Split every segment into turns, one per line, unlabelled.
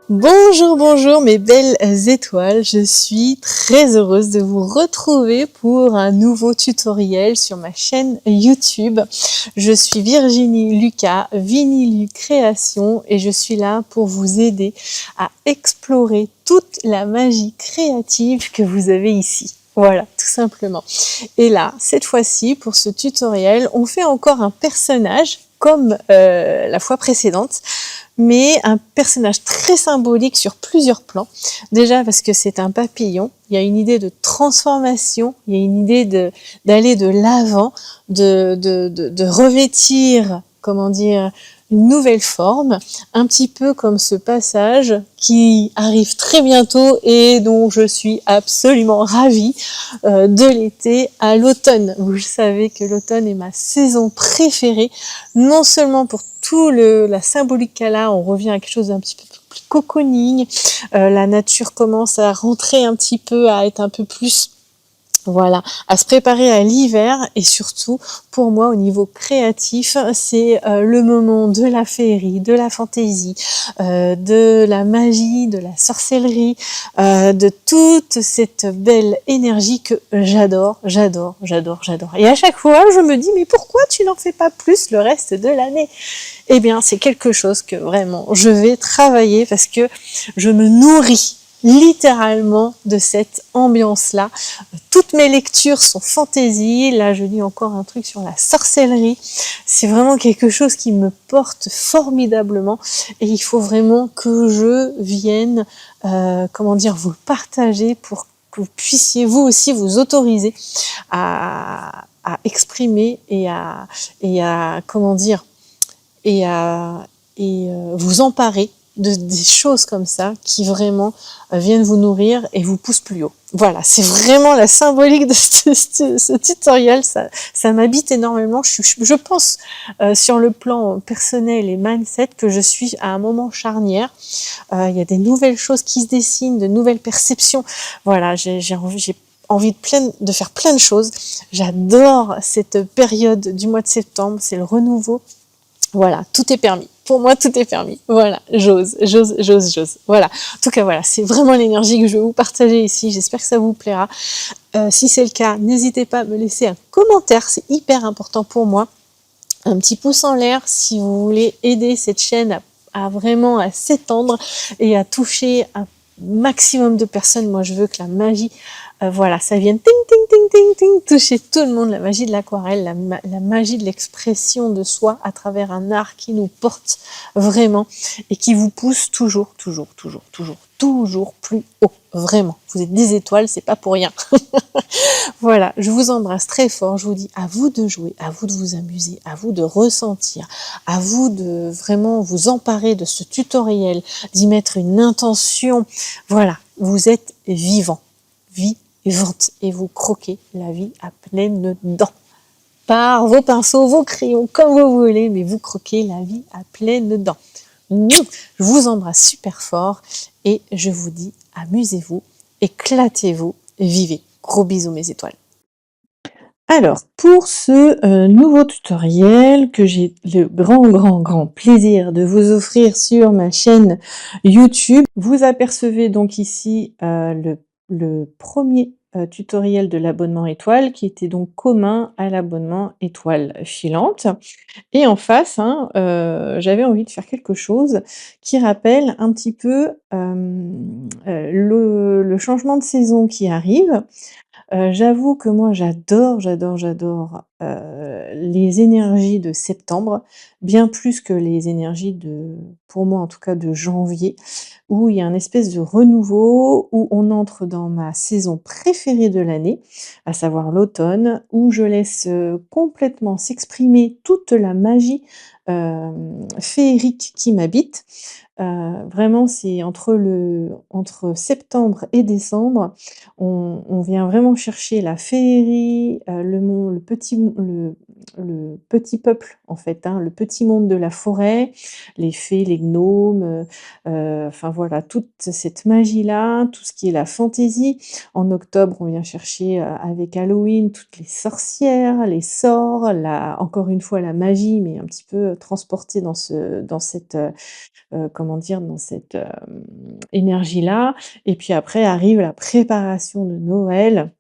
Bonjour, bonjour mes belles étoiles, je suis très heureuse de vous retrouver pour un nouveau tutoriel sur ma chaîne YouTube. Je suis Virginie Lucas, Vinilu Création et je suis là pour vous aider à explorer toute la magie créative que vous avez ici. Voilà, tout simplement. Et là, cette fois-ci, pour ce tutoriel, on fait encore un personnage comme la fois précédente, mais un personnage très symbolique sur plusieurs plans. Déjà parce que c'est un papillon, il y a une idée de transformation, il y a une idée d'aller de l'avant, de revêtir, comment dire, une nouvelle forme, un petit peu comme ce passage qui arrive très bientôt et dont je suis absolument ravie, de l'été à l'automne. Vous savez que l'automne est ma saison préférée, non seulement pour tout la symbolique qu'elle a, on revient à quelque chose d'un petit peu plus cocooning, la nature commence à rentrer un petit peu, à être un peu plus, voilà, à se préparer à l'hiver et surtout, pour moi, au niveau créatif, c'est le moment de la féerie, de la fantaisie, de la magie, de la sorcellerie, de toute cette belle énergie que j'adore, j'adore, j'adore, j'adore. Et à chaque fois, je me dis, mais pourquoi tu n'en fais pas plus le reste de l'année? Eh bien, c'est quelque chose que vraiment je vais travailler parce que je me nourris littéralement de cette ambiance-là. Toutes mes lectures sont fantaisie. Là, je lis encore un truc sur la sorcellerie. C'est vraiment quelque chose qui me porte formidablement et il faut vraiment que je vienne, comment dire, vous le partager pour que vous puissiez vous aussi vous autoriser à exprimer et à comment dire, et vous emparer des choses comme ça qui vraiment viennent vous nourrir et vous poussent plus haut. Voilà, c'est vraiment la symbolique de ce tutoriel, ça m'habite énormément. Je pense sur le plan personnel et mindset que je suis à un moment charnière. Il y a des nouvelles choses qui se dessinent, de nouvelles perceptions. Voilà, j'ai envie de faire plein de choses. J'adore cette période du mois de septembre, c'est le renouveau. Voilà, tout est permis. Pour moi, tout est permis. Voilà, j'ose. Voilà. En tout cas, voilà, c'est vraiment l'énergie que je vais vous partager ici. J'espère que ça vous plaira. Si c'est le cas, n'hésitez pas à me laisser un commentaire. C'est hyper important pour moi. Un petit pouce en l'air si vous voulez aider cette chaîne à vraiment à s'étendre et à toucher un maximum de personnes. Moi, je veux que la magie, voilà, ça vienne ting, ting, ting, ting, ting, toucher tout le monde. La magie de l'aquarelle, la magie de l'expression de soi à travers un art qui nous porte vraiment et qui vous pousse toujours, toujours, toujours, toujours, toujours plus haut. Vraiment. Vous êtes des étoiles, c'est pas pour rien. Voilà, je vous embrasse très fort. Je vous dis à vous de jouer, à vous de vous amuser, à vous de ressentir, à vous de vraiment vous emparer de ce tutoriel, d'y mettre une intention. Voilà, vous êtes vivant, vivante et vous croquez la vie à pleines dents. Par vos pinceaux, vos crayons, comme vous voulez, mais vous croquez la vie à pleines dents. Je vous embrasse super fort et je vous dis amusez-vous, éclatez-vous, vivez. Gros bisous mes étoiles. Alors, pour ce nouveau tutoriel que j'ai le grand plaisir de vous offrir sur ma chaîne YouTube, vous apercevez donc ici le premier tutoriel de l'abonnement étoile qui était donc commun à l'abonnement étoile filante. Et en face, hein, j'avais envie de faire quelque chose qui rappelle un petit peu le changement de saison qui arrive. J'avoue que moi j'adore, les énergies de septembre, bien plus que les énergies pour moi en tout cas de janvier, où il y a un espèce de renouveau, où on entre dans ma saison préférée de l'année, à savoir l'automne, où je laisse, complètement s'exprimer toute la magie, féerique qui m'habite. Vraiment c'est entre septembre et décembre, on vient vraiment chercher la féerie, le le petit peuple, en fait, hein, le petit monde de la forêt, les fées, les gnomes, enfin voilà, toute cette magie-là, tout ce qui est la fantaisie. En octobre, on vient chercher, avec Halloween, toutes les sorcières, les sorts, la encore une fois la magie, mais un petit peu transportée dans cette, comment dire? Dans cette, énergie-là et puis après arrive la préparation de Noël.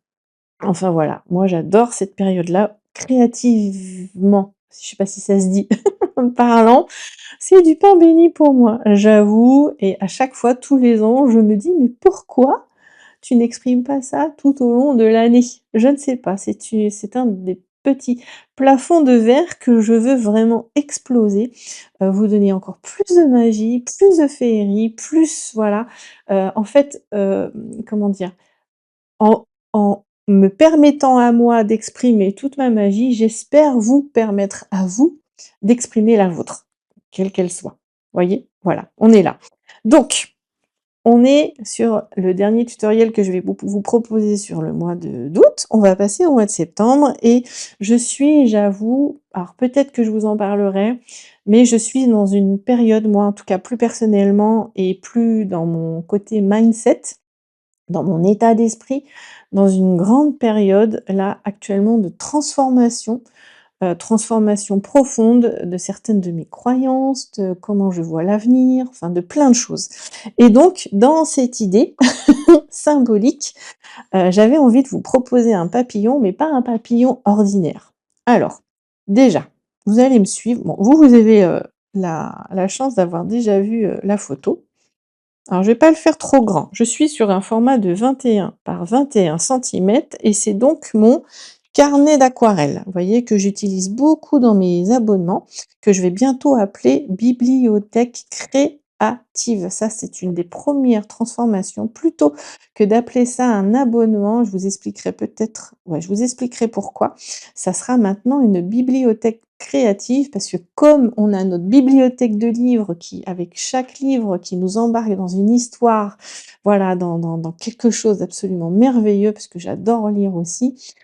Enfin voilà, moi j'adore cette période-là, créativement, je sais pas si ça se dit, parlant, c'est du pain béni pour moi, j'avoue et à chaque fois, tous les ans, je me dis: «Mais pourquoi tu n'exprimes pas ça tout au long de l'année?» Je ne sais pas, c'est un des petits plafonds de verre que je veux vraiment exploser, vous donner encore plus de magie, plus de féerie, plus voilà, en fait, comment dire? En en me permettant à moi d'exprimer toute ma magie, j'espère vous permettre à vous d'exprimer la vôtre, quelle qu'elle soit. Voyez? Voilà, on est là. Donc, on est sur le dernier tutoriel que je vais vous proposer sur le mois d'août. On va passer au mois de septembre et j'avoue, alors peut-être que je vous en parlerai, mais je suis dans une période, moi en tout cas plus personnellement et plus dans mon côté mindset, dans mon état d'esprit, dans une grande période, là, actuellement, de transformation, transformation profonde de certaines de mes croyances, de comment je vois l'avenir, enfin de plein de choses. Et donc, dans cette idée symbolique, j'avais envie de vous proposer un papillon, mais pas un papillon ordinaire. Alors, déjà, vous allez me suivre. Bon, vous avez, la chance d'avoir déjà vu, la photo. Alors, je vais pas le faire trop grand. Je suis sur un format de 21 par 21 centimètres et c'est donc mon carnet d'aquarelle. Vous voyez que j'utilise beaucoup dans mes abonnements, que je vais bientôt appeler bibliothèque créative. Ça, c'est une des premières transformations. Plutôt que d'appeler ça un abonnement, je vous expliquerai peut-être, ouais, je vous expliquerai pourquoi. Ça sera maintenant une bibliothèque créative parce que comme on a notre bibliothèque de livres qui avec chaque livre qui nous embarque dans une histoire, voilà, dans quelque chose d'absolument merveilleux parce que j'adore lire aussi.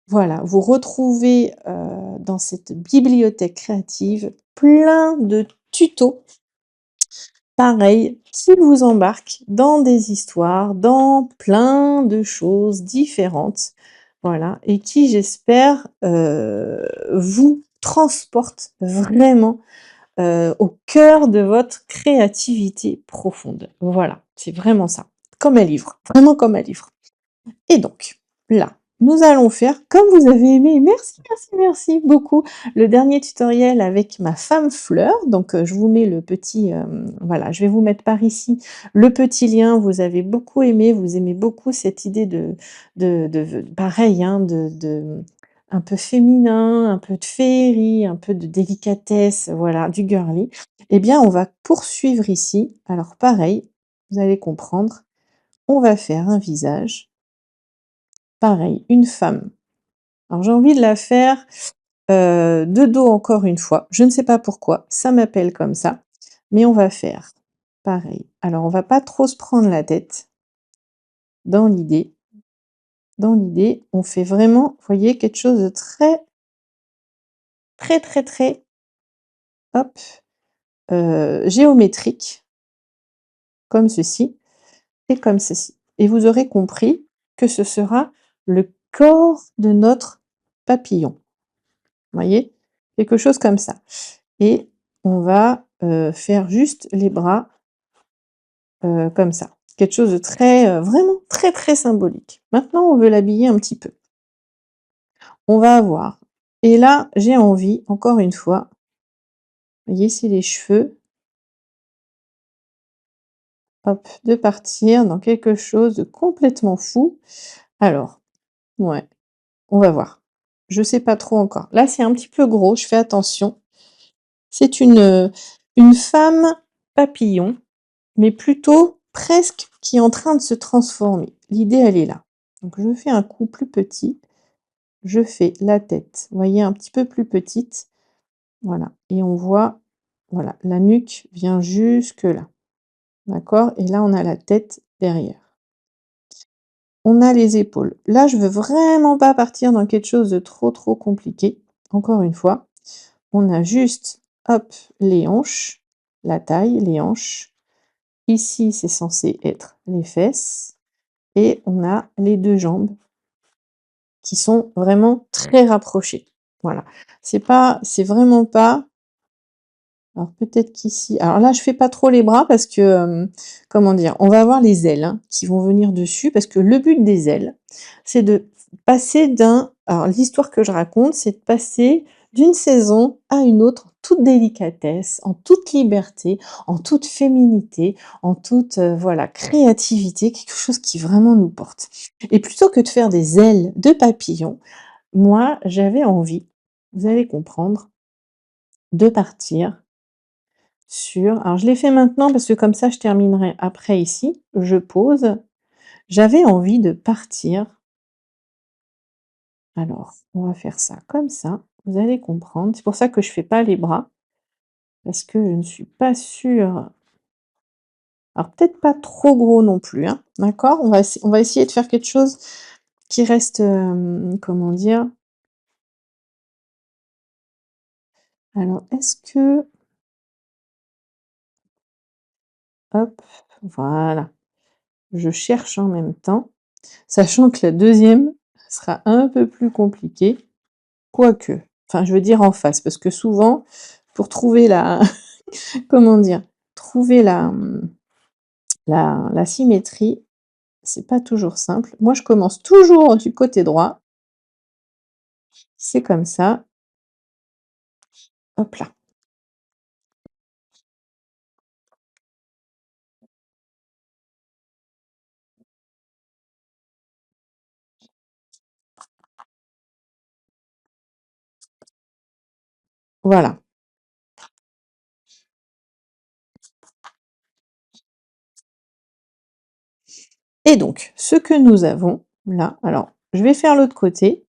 Voilà, vous retrouvez, dans cette bibliothèque créative plein de tutos, pareil, qui vous embarquent dans des histoires, dans plein de choses différentes, voilà et qui j'espère, vous transportent vraiment au cœur de votre créativité profonde. Voilà, c'est vraiment ça. Comme un livre, vraiment comme un livre. Et donc, là, nous allons faire comme vous avez aimé, merci, merci, merci beaucoup, le dernier tutoriel avec ma femme fleur. Donc, je vous mets le petit, voilà, je vais vous mettre par ici le petit lien. Vous avez beaucoup aimé, vous aimez beaucoup cette idée de pareil, hein, un peu féminin, un peu de féerie, un peu de délicatesse, voilà, du girly. Eh bien, on va poursuivre ici. Alors pareil, vous allez comprendre, on va faire un visage. Pareil, une femme. Alors j'ai envie de la faire, de dos encore une fois. Je ne sais pas pourquoi, ça m'appelle comme ça, mais on va faire pareil. Alors on va pas trop se prendre la tête dans l'idée. Dans l'idée, on fait vraiment, vous voyez, quelque chose de très, très, très, très, hop, géométrique, comme ceci et comme ceci. Et vous aurez compris que ce sera le corps de notre papillon. Vous voyez? Quelque chose comme ça. Et on va, faire juste les bras, comme ça. Quelque chose de très, vraiment très, très symbolique. Maintenant, on veut l'habiller un petit peu. On va avoir et là, j'ai envie, encore une fois, vous voyez, c'est les cheveux, hop, de partir dans quelque chose de complètement fou. Alors, ouais, on va voir. Je sais pas trop encore. Là, c'est un petit peu gros, je fais attention. C'est une femme papillon. Mais plutôt presque qui est en train de se transformer. L'idée, elle est là. Donc je fais un coup plus petit, je fais la tête, vous voyez, un petit peu plus petite, voilà et on voit, voilà, la nuque vient jusque là, d'accord? Et là, on a la tête derrière. On a les épaules. Là, je veux vraiment pas partir dans quelque chose de trop, trop compliqué. encore une fois, on a juste, hop, les hanches, la taille, les hanches. Ici, c'est censé être les fesses et on a les 2 jambes qui sont vraiment très rapprochées. Voilà. C'est vraiment pas alors peut-être qu'ici alors là, je fais pas trop les bras parce que, comment dire? On va avoir les ailes, hein, qui vont venir dessus parce que le but des ailes, c'est de passer d'un alors l'histoire que je raconte, c'est de passer d'une saison à une autre, en toute délicatesse, en toute liberté, en toute féminité, en toute, voilà, créativité, quelque chose qui vraiment nous porte et plutôt que de faire des ailes de papillon, moi, j'avais envie, vous allez comprendre, de partir sur alors je l'ai fait maintenant parce que comme ça je terminerai après ici, je pose. J'avais envie de partir alors on va faire ça comme ça, vous allez comprendre. C'est pour ça que je fais pas les bras, parce que je ne suis pas sûre alors peut-être pas trop gros non plus, hein, d'accord? On va essayer de faire quelque chose qui reste, comment dire? Alors est-ce que hop, voilà, je cherche en même temps, sachant que la deuxième sera un peu plus compliquée. Quoique, enfin je veux dire en face, parce que souvent, pour trouver la comment dire? Trouver la symétrie, c'est pas toujours simple. Moi, je commence toujours du côté droit. C'est comme ça. Hop là. Voilà et donc ce que nous avons là alors je vais faire l'autre côté.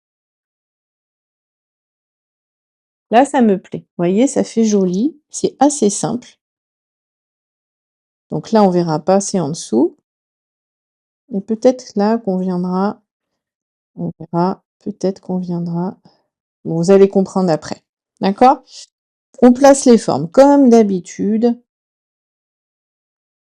Là, ça me plaît. Vous voyez, ça fait joli, c'est assez simple. Donc là, on verra pas, c'est en dessous. Et peut-être là qu'on viendra on verra, peut-être qu'on viendra bon, vous allez comprendre après. D'accord? On place les formes comme d'habitude.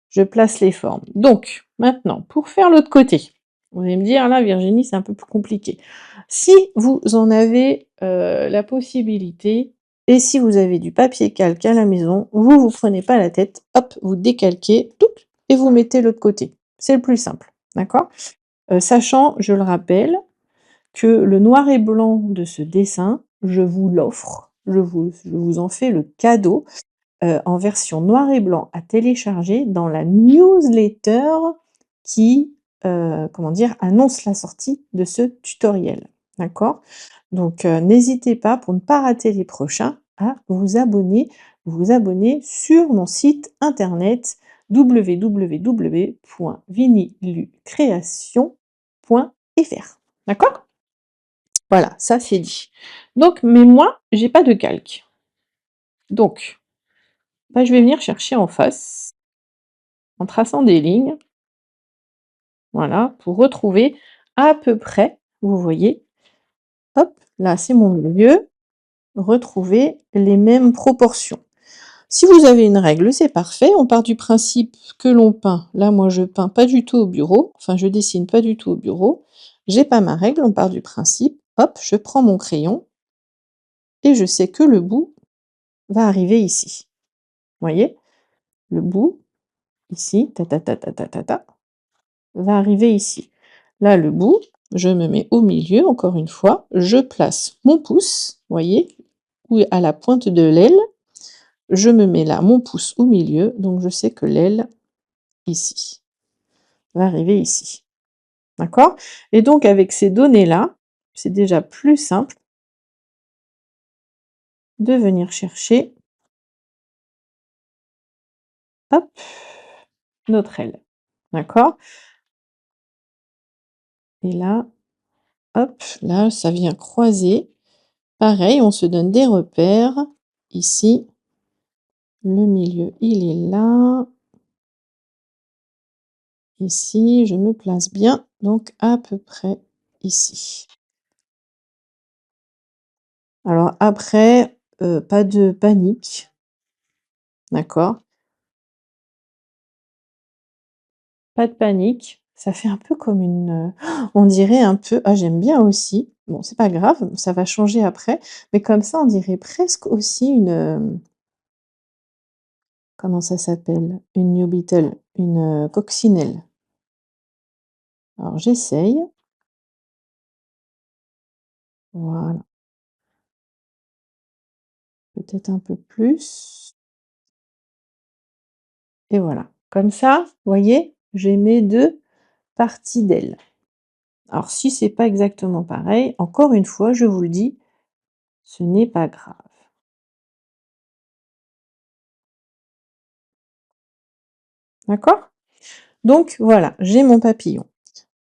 Je place les formes. Donc, maintenant, pour faire l'autre côté, vous allez me dire: «Là, Virginie, c'est un peu plus compliqué». Si vous en avez, la possibilité et si vous avez du papier calque à la maison, vous prenez pas la tête, hop, vous décalquez, touc et vous mettez l'autre côté. C'est le plus simple, d'accord? Sachant, je le rappelle, que le noir et blanc de ce dessin, je vous l'offre, je vous en fais le cadeau en version noir et blanc à télécharger dans la newsletter qui, comment dire? Annonce la sortie de ce tutoriel. D'accord? Donc, n'hésitez pas, pour ne pas rater les prochains, à vous abonner sur mon site internet www.vinilucreation.fr. D'accord? Voilà, ça c'est dit. Donc mais moi, j'ai pas de calque. Donc bah, je vais venir chercher en face, en traçant des lignes, voilà, pour retrouver à peu près, vous voyez, hop, là c'est mon milieu, retrouver les mêmes proportions. Si vous avez une règle, c'est parfait, on part du principe que l'on peint là moi je peins pas du tout au bureau, enfin je dessine pas du tout au bureau, j'ai pas ma règle, on part du principe, hop, je prends mon crayon et je sais que le bout va arriver ici. Vous voyez? Le bout, ici, ta ta ta ta ta ta ta, va arriver ici. Là, le bout, je me mets au milieu, encore une fois, je place mon pouce, voyez, ou à la pointe de l'aile, je me mets là mon pouce au milieu, donc je sais que l'aile, ici, va arriver ici. D'accord? Et donc avec ces données-là, c'est déjà plus simple de venir chercher, hop, notre aile. D'accord? Et là, hop, là, ça vient croiser. Pareil, on se donne des repères. Ici, le milieu, il est là. Ici, je me place bien, donc à peu près ici. Alors après, pas de panique, d'accord? Pas de panique. Ça fait un peu comme une, on dirait un peu ah j'aime bien aussi. Bon, c'est pas grave, ça va changer après, mais comme ça, on dirait presque aussi une, comment ça s'appelle? Une New Beetle, une, coccinelle. Alors j'essaye, voilà, peut-être un peu plus et voilà. Comme ça, vous voyez, j'ai mes 2 parties d'ailes. Alors si c'est pas exactement pareil, encore une fois, je vous le dis, ce n'est pas grave. D'accord? Donc voilà, j'ai mon papillon.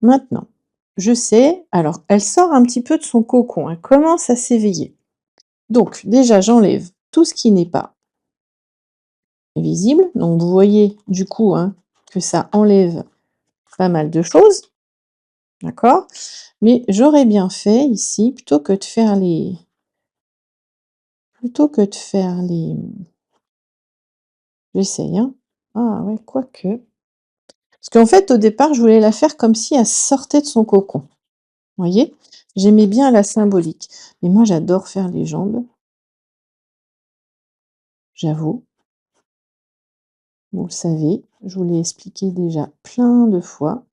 Maintenant, je sais alors elle sort un petit peu de son cocon, elle commence à s'éveiller. Donc déjà, j'enlève tout ce qui n'est pas visible. Donc vous voyez du coup, hein, que ça enlève pas mal de choses, d'accord? Mais j'aurais bien fait ici, plutôt que de faire les j'essaye, hein. Ah ouais, quoique. Parce qu'en fait, au départ, je voulais la faire comme si elle sortait de son cocon. Vous voyez? J'aimais bien la symbolique. Mais moi, j'adore faire les jambes, j'avoue. Vous le savez, je vous l'ai expliqué déjà plein de fois.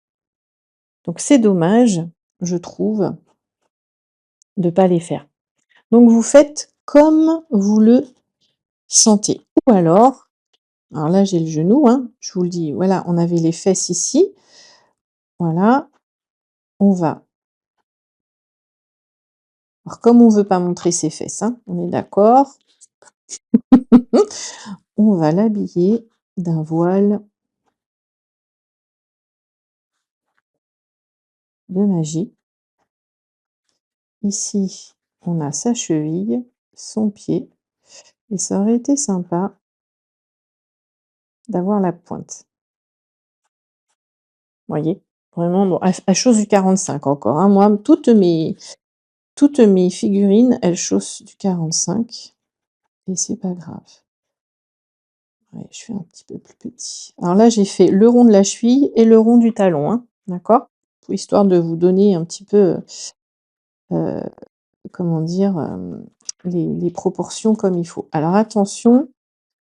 Donc c'est dommage, je trouve, de pas les faire. Donc vous faites comme vous le sentez. Ou alors là j'ai le genou, hein, je vous le dis, voilà, on avait les fesses ici, voilà, on va alors comme on veut pas montrer ses fesses, hein, on est d'accord? On va l'habiller d'un voile de magie. Ici, on a sa cheville, son pied et ça aurait été sympa d'avoir la pointe. Voyez? Vraiment, bon, à chose du 45 encore, hein. Moi, toutes mes figurines, elles chaussent du 45 et c'est pas grave. Ouais, je fais un petit peu plus petit. Alors là, j'ai fait le rond de la cheville et le rond du talon, hein, d'accord? Histoire de vous donner un petit peu, heu, comment dire? Les proportions comme il faut. Alors attention,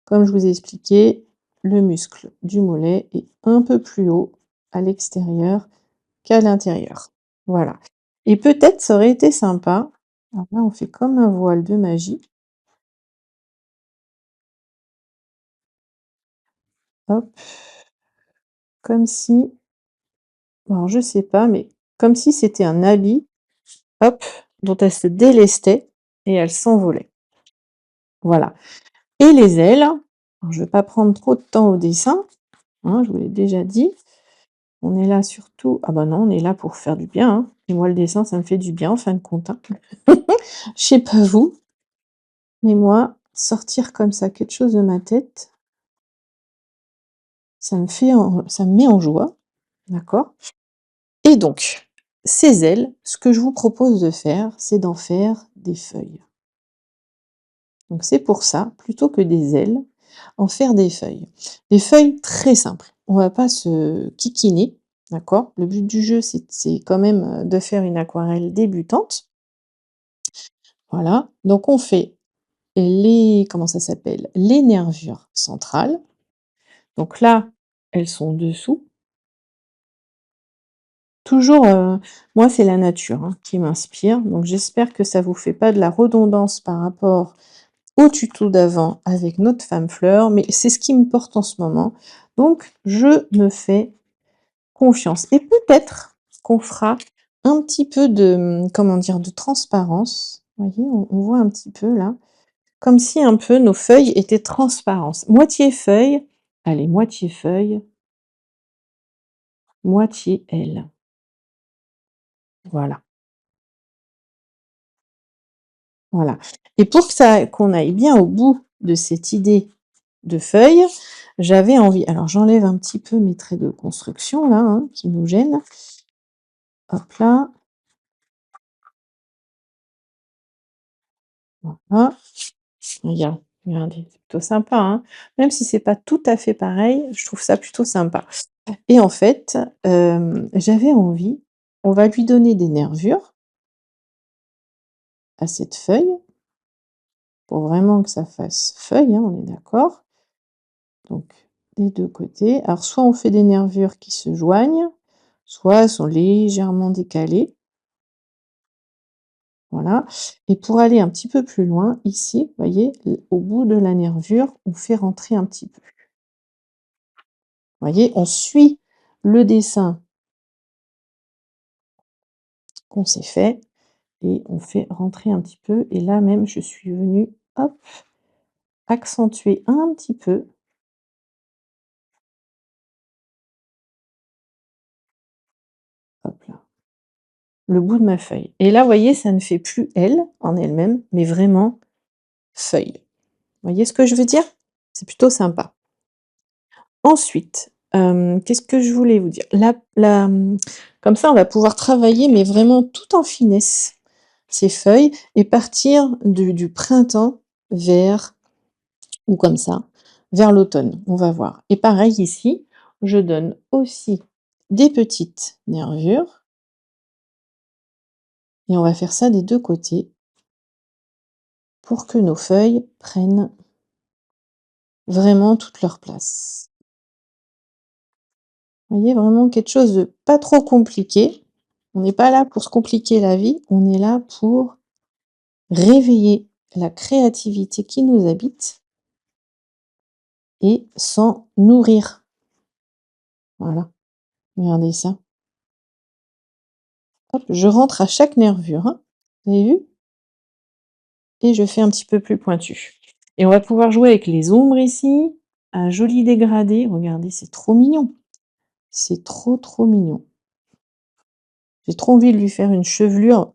comme je vous ai expliqué, le muscle du mollet est un peu plus haut à l'extérieur qu'à l'intérieur. Voilà. Et peut-être ça aurait été sympa, alors là on fait comme un voile de magie, hop, comme si alors je sais pas, mais comme si c'était un habit, hop, dont elle se délestait et elle s'envolait. Voilà. Et les ailes, alors je vais pas prendre trop de temps au dessin, hein, je vous l'ai déjà dit. On est là surtout ah bah non, on est là pour faire du bien, hein, et moi le dessin ça me fait du bien en fin de compte, hein. Je sais pas vous, mais moi, sortir comme ça quelque chose de ma tête, ça me met en joie, d'accord? Et donc, ces ailes, ce que je vous propose de faire, c'est d'en faire des feuilles. Donc c'est pour ça, plutôt que des ailes, en faire des feuilles. Des feuilles très simples. On va pas se kikiner, d'accord? Le but du jeu, c'est quand même, de faire une aquarelle débutante. Voilà, donc on fait les comment ça s'appelle? Les nervures centrales. Donc là, elles sont dessous. Toujours, moi, c'est la nature, hein, qui m'inspire, donc j'espère que ça vous fait pas de la redondance par rapport au tuto d'avant avec notre femme fleur, mais c'est ce qui me porte en ce moment. Donc je me fais confiance et peut-être qu'on fera un petit peu de, comment dire? De transparence. Vous voyez? On voit un petit peu là, comme si un peu nos feuilles étaient transparentes. Moitié feuille, allez, moitié feuille, moitié aile. Voilà. Voilà et pour que ça qu'on aille bien au bout de cette idée de feuille, j'avais envie alors j'enlève un petit peu mes traits de construction là, hein, qui nous gênent. Hop là, Voilà. Regardez, c'est plutôt sympa, hein. Même si c'est pas tout à fait pareil, je trouve ça plutôt sympa et en fait, j'avais envie on va lui donner des nervures à cette feuille, pour vraiment que ça fasse feuille, hein, on est d'accord? Donc des 2 côtés. Alors soit on fait des nervures qui se joignent, soit elles sont légèrement décalées. Voilà et pour aller un petit peu plus loin, ici, vous voyez, au bout de la nervure, on fait rentrer un petit peu. Vous voyez, on suit le dessin qu'on s'est fait et on fait rentrer un petit peu et là même je suis venue, hop, accentuer un petit peu. Hop là, le bout de ma feuille et là, vous voyez, ça ne fait plus L en elle-même, mais vraiment feuille. Vous voyez ce que je veux dire? C'est plutôt sympa. Ensuite, qu'est-ce que je voulais vous dire? Comme ça, on va pouvoir travailler, mais vraiment tout en finesse, ces feuilles et partir du printemps vers ou comme ça, vers l'automne. On va voir et pareil ici, je donne aussi des petites nervures et on va faire ça des 2 côtés pour que nos feuilles prennent vraiment toute leur place. Vous voyez, vraiment quelque chose de pas trop compliqué. On n'est pas là pour se compliquer la vie, on est là pour réveiller la créativité qui nous habite et s'en nourrir. Voilà, regardez ça. Hop, je rentre à chaque nervure, hein. Vous avez vu? Et je fais un petit peu plus pointu. Et on va pouvoir jouer avec les ombres ici, un joli dégradé. Regardez, c'est trop mignon. C'est trop, trop mignon. J'ai trop envie de lui faire une chevelure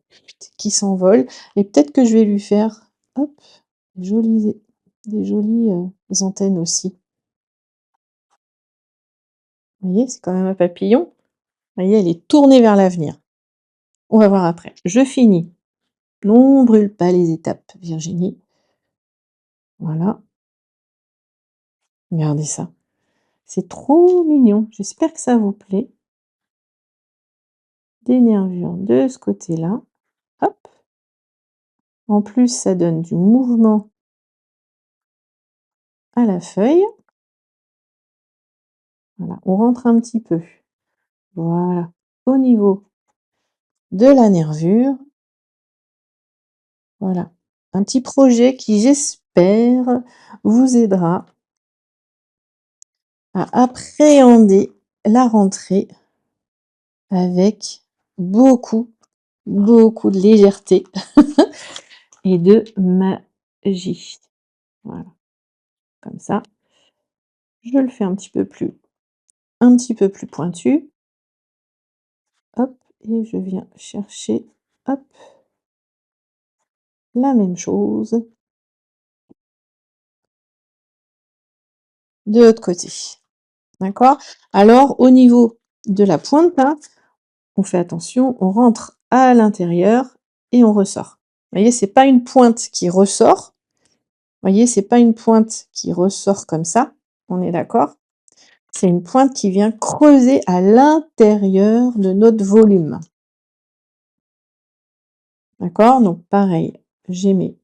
qui s'envole et peut-être que je vais lui faire, hop, jolies des jolies, antennes aussi. Vous voyez, c'est quand même un papillon. Vous voyez, elle est tournée vers l'avenir. On va voir après. Je finis. Non, brûle pas les étapes, Virginie. Voilà. Regardez ça. C'est trop mignon. J'espère que ça vous plaît. Des nervures de ce côté-là. Hop. En plus, ça donne du mouvement à la feuille. Voilà, on rentre un petit peu. Voilà, au niveau de la nervure. Voilà, un petit projet qui, j'espère, vous aidera à appréhender la rentrée avec beaucoup, beaucoup de légèreté et de magie. Voilà, comme ça. Je le fais un petit peu plus pointu. Hop, et je viens chercher, hop, la même chose de l'autre côté. D'accord? Alors, au niveau de la pointe, là, on fait attention, on rentre à l'intérieur et on ressort. Vous voyez, c'est pas une pointe qui ressort. Vous voyez, c'est pas une pointe qui ressort comme ça. On est d'accord? C'est une pointe qui vient creuser à l'intérieur de notre volume. D'accord? Donc, pareil, j'ai mes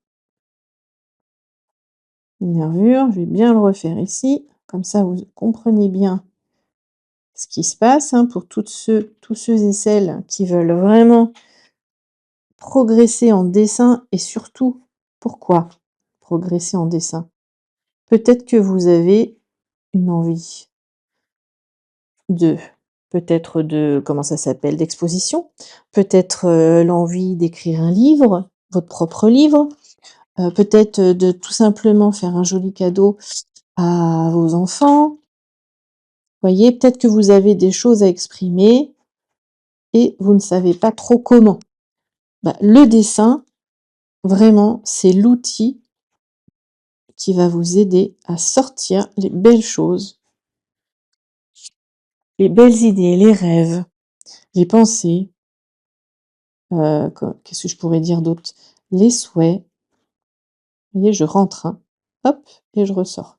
nervures. Je vais bien le refaire ici. Comme ça, vous comprenez bien ce qui se passe, hein, pour tous ceux et celles qui veulent vraiment progresser en dessin et surtout, pourquoi progresser en dessin? Peut-être que vous avez une envie de peut-être de comment ça s'appelle? D'exposition, peut-être, l'envie d'écrire un livre, votre propre livre, peut-être, de tout simplement faire un joli cadeau à vos enfants. Voyez, peut-être que vous avez des choses à exprimer et vous ne savez pas trop comment. Bah, le dessin, vraiment, c'est l'outil qui va vous aider à sortir les belles choses, les belles idées, les rêves, les pensées, qu'est-ce que je pourrais dire d'autre? Les souhaits. Vous voyez, je rentre, hein. Hop, et je ressors.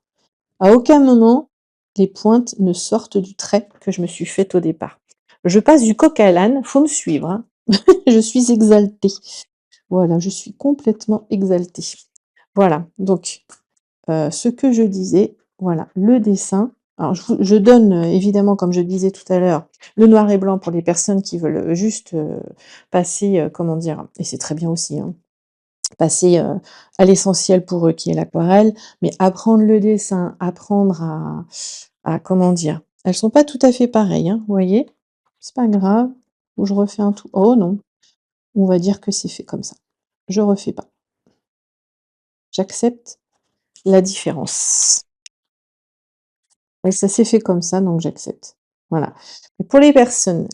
À aucun moment, les pointes ne sortent du trait que je me suis fait au départ. Je passe du coq à l'âne, faut me suivre, hein. Je suis exaltée. Voilà, je suis complètement exaltée. Voilà, donc ce que je disais, voilà, le dessin. Alors je donne, évidemment, comme je disais tout à l'heure, le noir et blanc pour les personnes qui veulent, juste, passer, comment dire? Et c'est très bien aussi, hein, passer, à l'essentiel pour eux qui est l'aquarelle, mais apprendre le dessin, apprendre à comment dire? Elles sont pas tout à fait pareilles, hein, vous voyez? C'est pas grave, ou je refais un tout oh non, on va dire que c'est fait comme ça. Je refais pas. J'accepte la différence. Et ça s'est fait comme ça, donc j'accepte. Voilà. Et pour les personnes,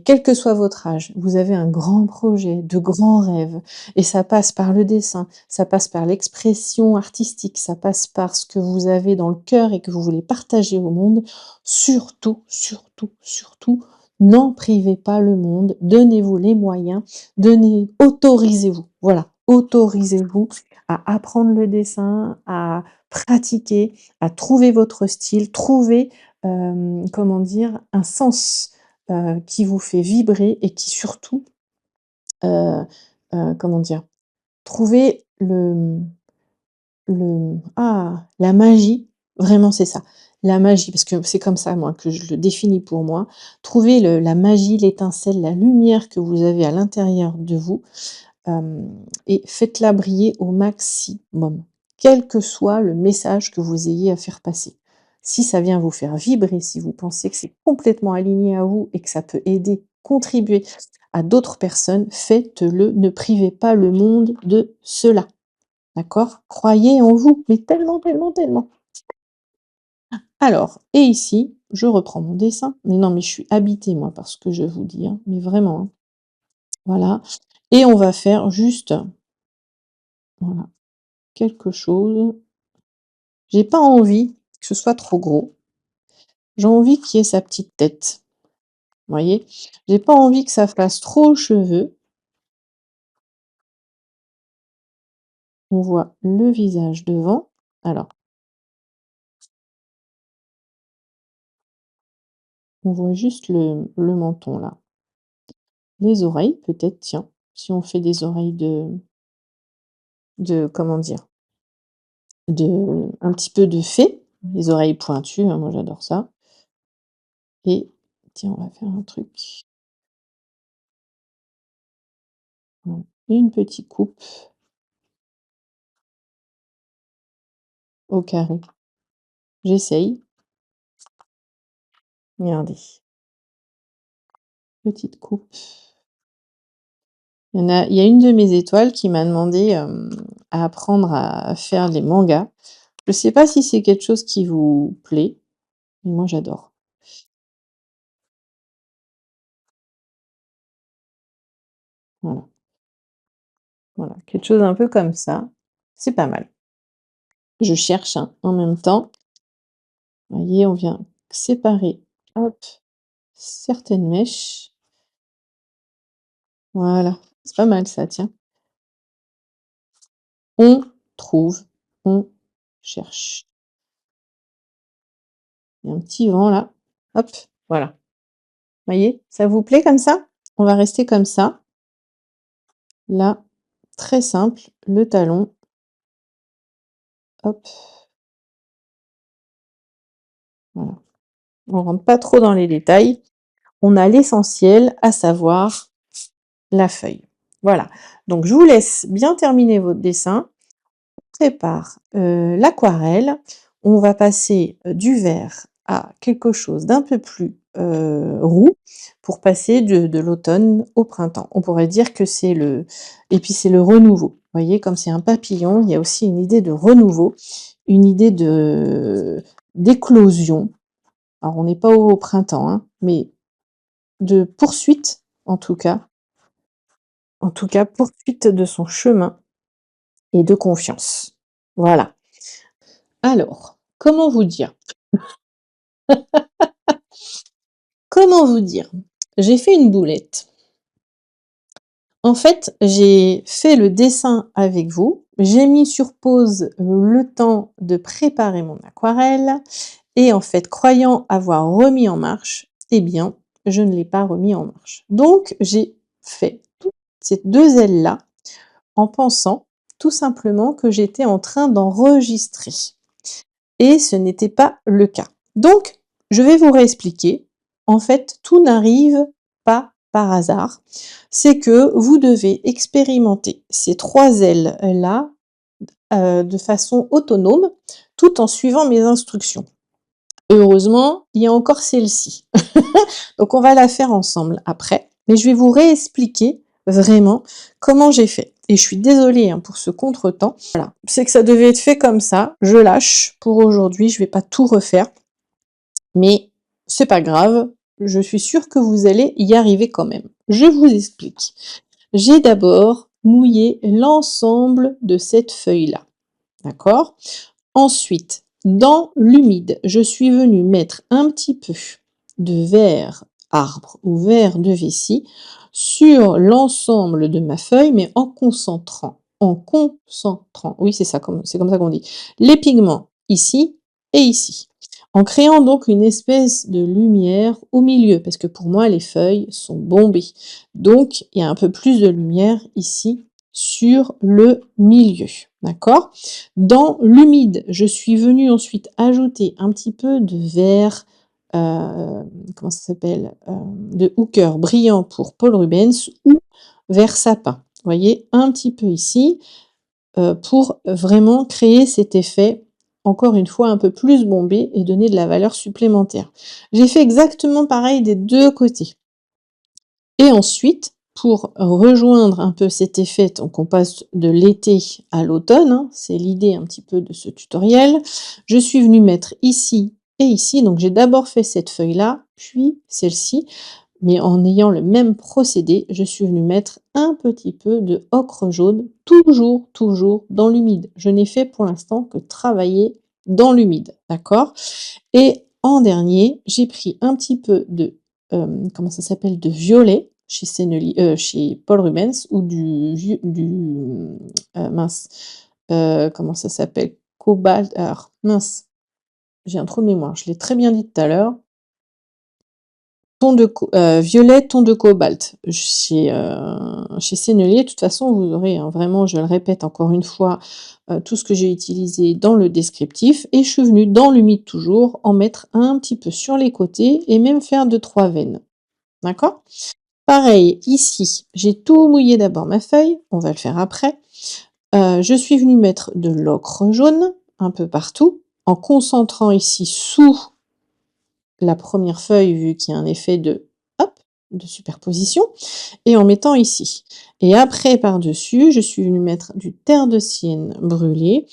quel que soit votre âge, vous avez un grand projet, de grands rêves, et ça passe par le dessin, ça passe par l'expression artistique, ça passe par ce que vous avez dans le cœur et que vous voulez partager au monde, surtout, surtout, surtout, n'en privez pas le monde, donnez-vous les moyens, autorisez-vous, voilà, autorisez-vous à apprendre le dessin, à pratiquer, à trouver votre style, trouver, comment dire? Un sens, qui vous fait vibrer et qui surtout, heu comment dire? Trouver la magie, vraiment c'est ça, la magie, parce que c'est comme ça moi que je le définis pour moi. Trouver la magie, l'étincelle, la lumière que vous avez à l'intérieur de vous. Et faites-la briller au maximum, quel que soit le message que vous ayez à faire passer. Si ça vient vous faire vibrer, si vous pensez que c'est complètement aligné à vous et que ça peut aider, contribuer à d'autres personnes, faites-le, ne privez pas le monde de cela, d'accord? Croyez en vous, mais tellement, tellement, tellement. Alors, et ici, je reprends mon dessin, mais non, mais je suis habitée moi par ce que je vous dis, hein, mais vraiment, hein. Voilà, et on va faire juste, voilà, quelque chose. J'ai pas envie que ce soit trop gros. J'ai envie qu'il y ait sa petite tête. Vous voyez? J'ai pas envie que ça fasse trop cheveux. On voit le visage devant. Alors, on voit juste le menton là. Les oreilles, peut-être, tiens, si on fait des oreilles de comment dire? Un petit peu de fée, les oreilles pointues, hein, moi j'adore ça. Et tiens, on va faire un truc. Voilà, une petite coupe au carré. J'essaye. Regardez, petite coupe. Il y a une de mes étoiles qui m'a demandé, à apprendre à faire les mangas. Je sais pas si c'est quelque chose qui vous plaît, mais moi j'adore. Voilà, voilà, quelque chose un peu comme ça, c'est pas mal. Je cherche, hein, en même temps. Vous voyez, on vient séparer, hop, certaines mèches. Voilà, c'est pas mal ça, tiens. On trouve, on cherche. Il y a un petit vent là, hop, voilà. Vous voyez, ça vous plaît comme ça? On va rester comme ça. Là, très simple, le talon, hop, voilà. On rentre pas trop dans les détails. On a l'essentiel, à savoir la feuille. Voilà. Donc je vous laisse bien terminer votre dessin. On prépare, l'aquarelle. On va passer, du vert à quelque chose d'un peu plus, roux pour passer de l'automne au printemps. On pourrait dire que c'est le renouveau. Vous voyez, comme c'est un papillon, il y a aussi une idée de renouveau, une idée d'éclosion. Alors on n'est pas au printemps, hein, mais de poursuite, en tout cas poursuite de son chemin et de confiance. Voilà. Alors, comment vous dire? Comment vous dire? J'ai fait une boulette. En fait, j'ai fait le dessin avec vous, j'ai mis sur pause le temps de préparer mon aquarelle et en fait, croyant avoir remis en marche, eh bien, je ne l'ai pas remis en marche. Donc j'ai fait toutes ces 2 ailes-là en pensant tout simplement que j'étais en train d'enregistrer et ce n'était pas le cas. Donc, je vais vous réexpliquer. En fait, tout n'arrive pas par hasard. C'est que vous devez expérimenter ces 3 ailes-là, de façon autonome, tout en suivant mes instructions. Heureusement, il y a encore celle-ci. Donc on va la faire ensemble après, mais je vais vous réexpliquer vraiment comment j'ai fait. Et je suis désolée hein, pour ce contretemps. Voilà, c'est que ça devait être fait comme ça. Je lâche pour aujourd'hui, je vais pas tout refaire, mais c'est pas grave. Je suis sûre que vous allez y arriver quand même. Je vous explique. J'ai d'abord mouillé l'ensemble de cette feuille-là, d'accord? Ensuite, dans l'humide, je suis venue mettre un petit peu de verre arbre ou verre de vessie sur l'ensemble de ma feuille, mais en concentrant, oui c'est comme ça qu'on dit, les pigments ici et ici, en créant donc une espèce de lumière au milieu, parce que pour moi les feuilles sont bombées, donc il y a un peu plus de lumière ici sur le milieu, d'accord? Dans l'humide, je suis venue ensuite ajouter un petit peu de verre, comment ça s'appelle? De hooker brillant pour Paul Rubens ou vert sapin. Vous voyez? Un petit peu ici, pour vraiment créer cet effet, encore une fois, un peu plus bombé et donner de la valeur supplémentaire. J'ai fait exactement pareil des 2 côtés. Et ensuite, pour rejoindre un peu cet effet, donc on passe de l'été à l'automne, hein, c'est l'idée un petit peu de ce tutoriel, je suis venue mettre ici et ici, donc j'ai d'abord fait cette feuille-là, puis celle-ci, mais en ayant le même procédé, je suis venue mettre un petit peu de ocre jaune, toujours dans l'humide. Je n'ai fait pour l'instant que travailler dans l'humide, d'accord? Et en dernier, j'ai pris un petit peu de, comment ça s'appelle? De violet chez Sennelier, chez Paul Rubens ou mince, comment ça s'appelle? Cobalt, alors mince, j'ai un trou de mémoire, je l'ai très bien dit tout à l'heure. Violet, ton de cobalt chez Sennelier. De toute façon, vous aurez, hein, vraiment, je le répète encore une fois, tout ce que j'ai utilisé dans le descriptif et je suis venue dans l'humide toujours en mettre un petit peu sur les côtés et même faire 2-3 veines. D'accord? Pareil ici, j'ai tout mouillé d'abord ma feuille, on va le faire après. Je suis venue mettre de l'ocre jaune un peu partout en concentrant ici sous la première feuille, vu qu'il y a un effet de hop, de superposition, et en mettant ici. Et après, par-dessus, je suis venue mettre du terre de sienne brûlée,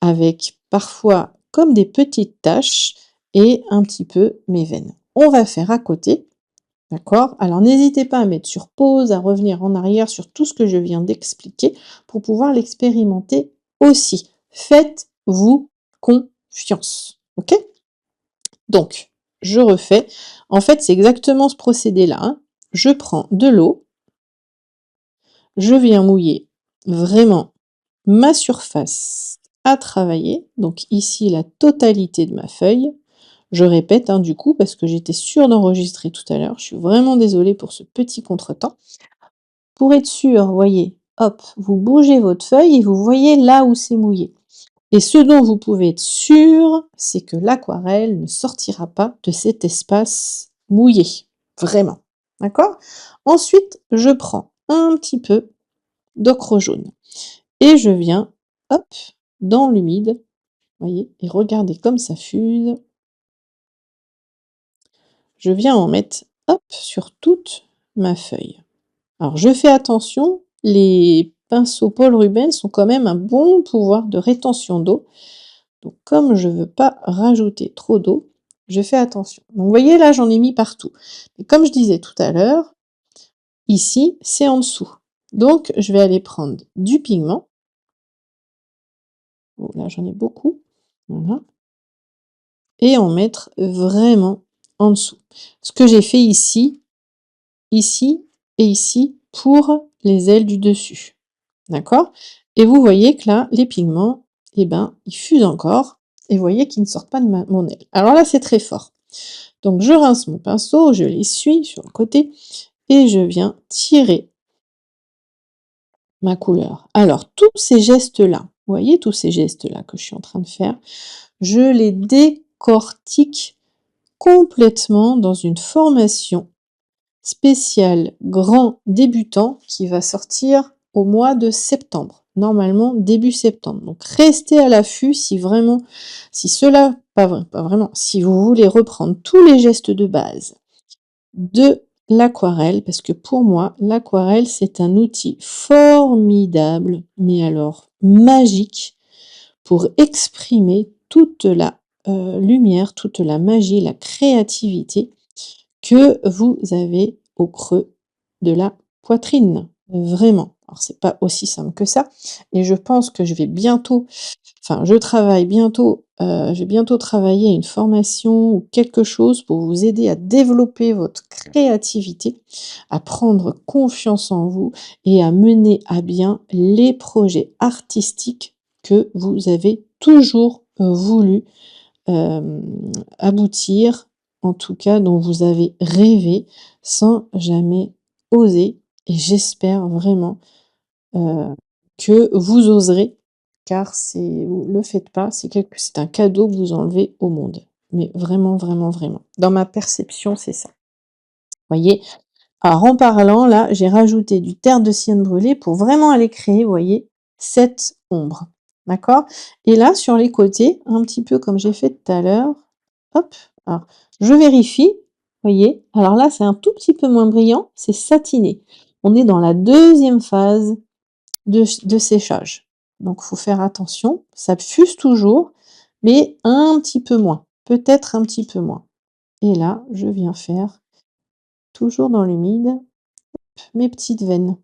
avec parfois comme des petites taches, et un petit peu mes veines. On va faire à côté, d'accord? Alors n'hésitez pas à mettre sur pause, à revenir en arrière sur tout ce que je viens d'expliquer, pour pouvoir l'expérimenter aussi. Faites-vous confiance, ok? Donc, je refais. En fait, c'est exactement ce procédé-là, hein. Je prends de l'eau, je viens mouiller vraiment ma surface à travailler, donc ici la totalité de ma feuille. Je répète, hein, du coup, parce que j'étais sûre d'enregistrer tout à l'heure. Je suis vraiment désolée pour ce petit contretemps. Pour être sûr, voyez, hop, vous bougez votre feuille et vous voyez là où c'est mouillé. Et ce dont vous pouvez être sûr, c'est que l'aquarelle ne sortira pas de cet espace mouillé, vraiment, d'accord? Ensuite, je prends un petit peu d'ocre jaune et je viens, hop, dans l'humide, voyez? Et regardez comme ça fuse. Je viens en mettre, hop, sur toute ma feuille. Alors je fais attention, les pinceaux Paul Rubens ont quand même un bon pouvoir de rétention d'eau. Donc comme je ne veux pas rajouter trop d'eau, je fais attention. Donc vous voyez là, j'en ai mis partout. Et comme je disais tout à l'heure, ici, c'est en dessous. Donc je vais aller prendre du pigment. Oh, là, j'en ai beaucoup. Voilà. Et en mettre vraiment en dessous. Ce que j'ai fait ici et ici pour les ailes du dessus. D'accord? Et vous voyez que là, les pigments, eh ben, ils fusent encore et vous voyez qu'ils ne sortent pas de mon aile. Alors là, c'est très fort. Donc je rince mon pinceau, je l'essuie sur le côté et je viens tirer ma couleur. Alors tous ces gestes-là, vous voyez tous ces gestes-là que je suis en train de faire, je les décortique complètement dans une formation spéciale grand débutant qui va sortir au mois de septembre, normalement début septembre. Donc restez à l'affût si vraiment, si cela, pas vraiment, si vous voulez reprendre tous les gestes de base de l'aquarelle, parce que pour moi, l'aquarelle, c'est un outil formidable, mais alors magique, pour exprimer toute la lumière, toute la magie, la créativité que vous avez au creux de la poitrine. Vraiment. Alors c'est pas aussi simple que ça. Et je pense que je vais bientôt, enfin je travaille bientôt, je vais bientôt travailler une formation ou quelque chose pour vous aider à développer votre créativité, à prendre confiance en vous et à mener à bien les projets artistiques que vous avez toujours voulu aboutir, en tout cas dont vous avez rêvé sans jamais oser. Et j'espère vraiment que vous oserez, car c'est, vous le faites pas, c'est un cadeau que vous enlevez au monde. Mais vraiment, vraiment, vraiment. Dans ma perception, c'est ça. Voyez? Alors en parlant, là, j'ai rajouté du terre de sienne brûlée pour vraiment aller créer, vous voyez, cette ombre. D'accord? Et là, sur les côtés, un petit peu comme j'ai fait tout à l'heure, hop, alors je vérifie, voyez? Alors là, c'est un tout petit peu moins brillant, c'est satiné. On est dans la deuxième phase de séchage. Donc il faut faire attention, ça fuse toujours, mais un petit peu moins, peut-être un petit peu moins. Et là, je viens faire, toujours dans l'humide, mes petites veines.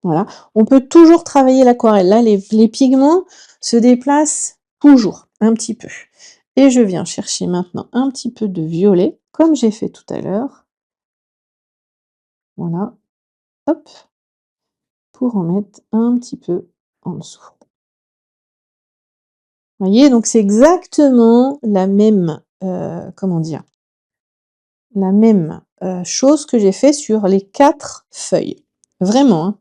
Voilà. On peut toujours travailler l'aquarelle. Là, les pigments se déplacent toujours un petit peu. Et je viens chercher maintenant un petit peu de violet, comme j'ai fait tout à l'heure. Voilà. Hop. Pour en mettre un petit peu en dessous. Vous voyez, donc c'est exactement la même, comment dire, la même chose que j'ai fait sur les 4 feuilles. Vraiment, hein.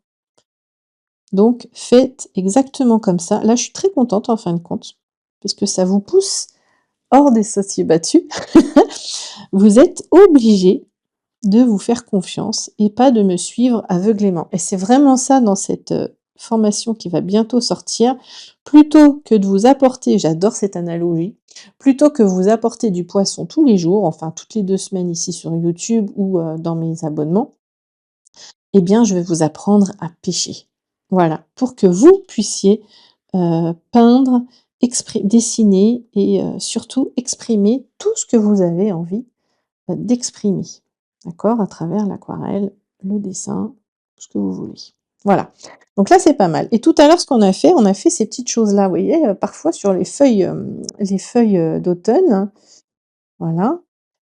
Donc faites exactement comme ça. Là, je suis très contente en fin de compte, parce que ça vous pousse hors des sentiers battus. Vous êtes obligés de vous faire confiance et pas de me suivre aveuglément. Et c'est vraiment ça dans cette formation qui va bientôt sortir. Plutôt que de vous apporter, j'adore cette analogie, plutôt que vous apporter du poisson tous les jours, enfin toutes les 2 semaines ici sur YouTube ou dans mes abonnements, eh bien je vais vous apprendre à pêcher. Voilà, pour que vous puissiez peindre, dessiner et surtout exprimer tout ce que vous avez envie d'exprimer. D'accord? À travers l'aquarelle, le dessin, tout ce que vous voulez. Voilà. Donc là, c'est pas mal. Et tout à l'heure, ce qu'on a fait, on a fait ces petites choses-là, vous voyez, parfois sur les feuilles d'automne, voilà,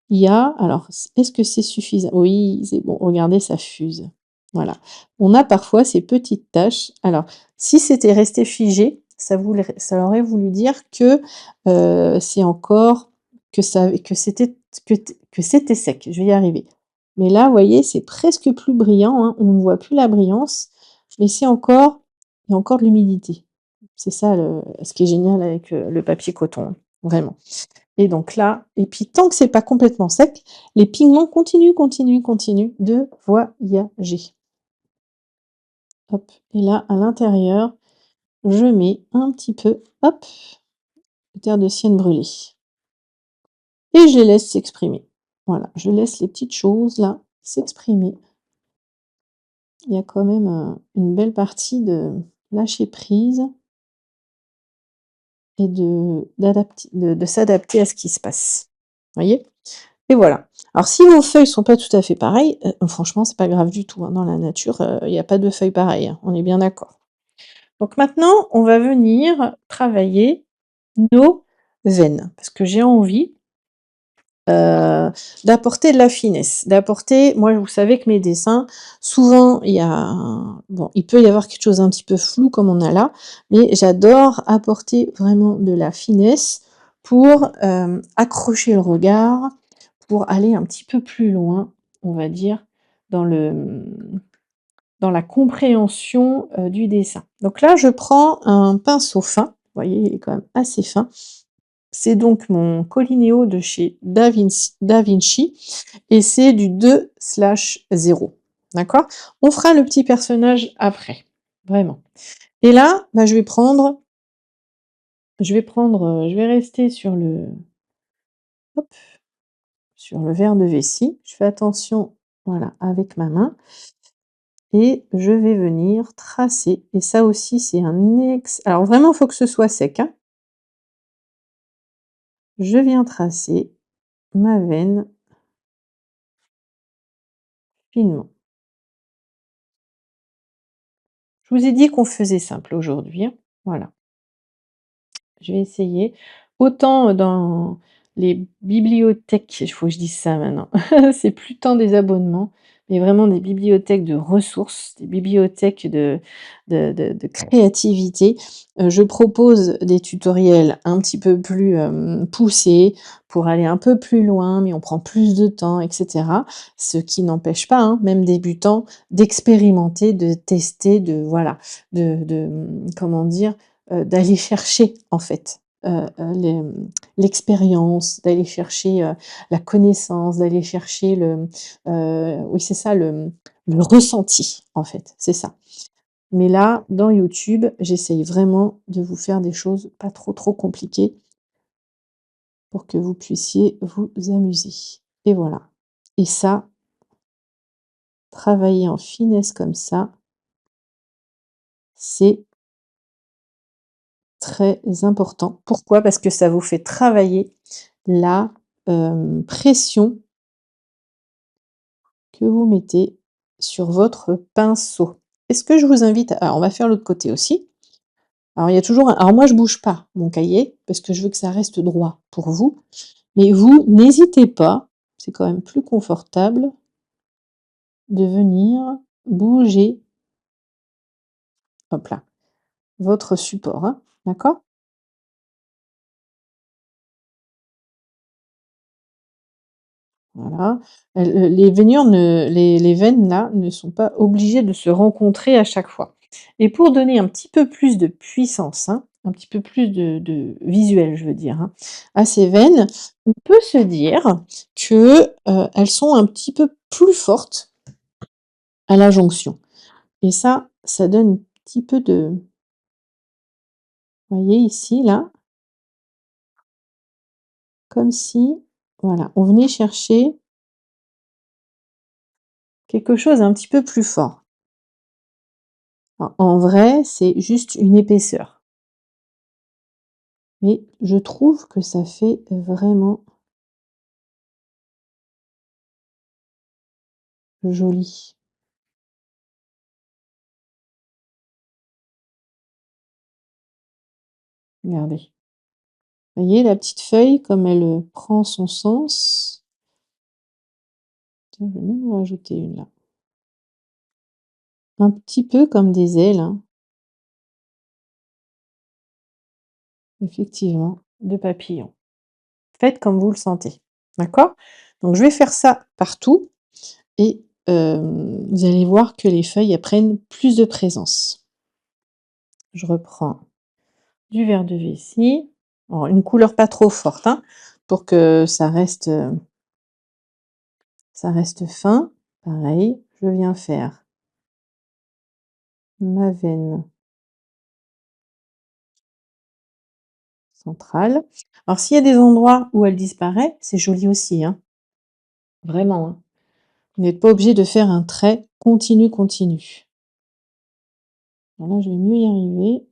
il y a alors, est-ce que c'est suffisant? Oui, c'est bon, regardez, ça fuse. Voilà. On a parfois ces petites taches. Alors, si c'était resté figé, ça aurait voulu dire que, c'est encore que c'était sec. Je vais y arriver. Mais là, vous voyez, c'est presque plus brillant, hein, on ne voit plus la brillance, mais il y a encore de l'humidité. C'est ça ce qui est génial avec, le papier coton, hein, vraiment. Et donc là, et puis tant que c'est pas complètement sec, les pigments continuent, continuent, continuent de voyager. Hop, et là, à l'intérieur, je mets un petit peu, hop, de terre de sienne brûlée. Et je les laisse s'exprimer. Voilà, je laisse les petites choses là s'exprimer. Il y a quand même une belle partie de lâcher prise et de s'adapter à ce qui se passe. Vous voyez? Et voilà. Alors si vos feuilles sont pas tout à fait pareilles, franchement c'est pas grave du tout, hein. Dans la nature, il y a pas de feuilles pareilles, hein, on est bien d'accord. Donc maintenant, on va venir travailler nos veines, parce que j'ai envie heu, d'apporter de la finesse, d'apporter moi, vous savez que mes dessins, souvent, il y a bon, il peut y avoir quelque chose un petit peu flou comme on a là, mais j'adore apporter vraiment de la finesse pour, accrocher le regard, pour aller un petit peu plus loin, on va dire, dans le, dans la compréhension, du dessin. Donc là, je prends un pinceau fin, vous voyez, il est quand même assez fin. C'est donc mon Colineo de chez Da Vinci et c'est du 2/0. D'accord? On fera le petit personnage après, vraiment. Et là, bah, je vais rester hop, sur le verre de vessie. Je fais attention, voilà, avec ma main et je vais venir tracer et ça aussi c'est alors vraiment, il faut que ce soit sec, hein. Je viens tracer ma veine finement. Je vous ai dit qu'on faisait simple aujourd'hui, hein. Voilà. Je vais essayer. Autant dans les bibliothèques, il faut que je dise ça maintenant, c'est plus tant des abonnements, mais vraiment des bibliothèques de ressources, des bibliothèques de créativité. Je propose des tutoriels un petit peu plus, poussés pour aller un peu plus loin, mais on prend plus de temps et cetera. Ce qui n'empêche pas, hein, même débutants, d'expérimenter, de tester, de voilà, comment dire? D'aller chercher en fait, l'expérience, d'aller chercher, la connaissance, d'aller chercher oui c'est ça le ressenti en fait, c'est ça. Mais là, dans YouTube, j'essaye vraiment de vous faire des choses pas trop, trop compliquées pour que vous puissiez vous amuser et voilà et ça, travailler en finesse comme ça, c'est très important. Pourquoi? Parce que ça vous fait travailler la, pression que vous mettez sur votre pinceau. Est-ce que je vous invite alors on va faire l'autre côté aussi. Alors il y a toujours un alors moi je bouge pas mon cahier parce que je veux que ça reste droit pour vous, mais vous n'hésitez pas, c'est quand même plus confortable de venir bouger, hop là, votre support, hein, d'accord? Voilà, les veinures ne les veines là, ne sont pas obligées de se rencontrer à chaque fois et pour donner un petit peu plus de puissance, hein, un petit peu plus de visuel, je veux dire, hein, à ces veines, on peut se dire que, elles sont un petit peu plus fortes à la jonction et ça donne un petit peu de voyez ici, là, comme si, voilà, on venait chercher quelque chose un petit peu plus fort. En vrai, c'est juste une épaisseur. Mais je trouve que ça fait vraiment joli. Regardez. Voyez la petite feuille comme elle, prend son sens? Tiens, je vais même en rajouter une là. Un petit peu comme des ailes, hein, effectivement, de papillon. Faites comme vous le sentez, d'accord? Donc je vais faire ça partout et vous allez voir que les feuilles, elles prennent plus de présence. Je reprends du vert de vessie. Alors une couleur pas trop forte, hein, pour que ça reste fin. Pareil, je viens faire ma veine centrale. Alors s'il y a des endroits où elle disparaît, c'est joli aussi, hein, vraiment, hein. Vous n'êtes pas obligé de faire un trait continu, continu. Alors là, je vais mieux y arriver.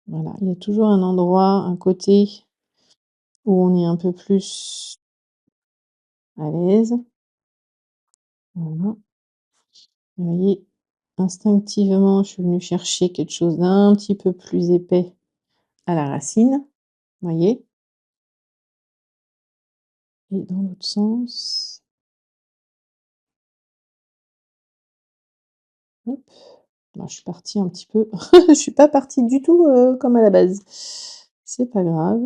Voilà, il y a toujours un endroit, un côté où on est un peu plus à l'aise. Voilà. Vous voyez, instinctivement, je suis venue chercher quelque chose d'un petit peu plus épais à la racine, voyez? et dans l'autre sens. Hop. Alors je suis partie un petit peu je suis pas partie du tout, comme à la base. C'est pas grave.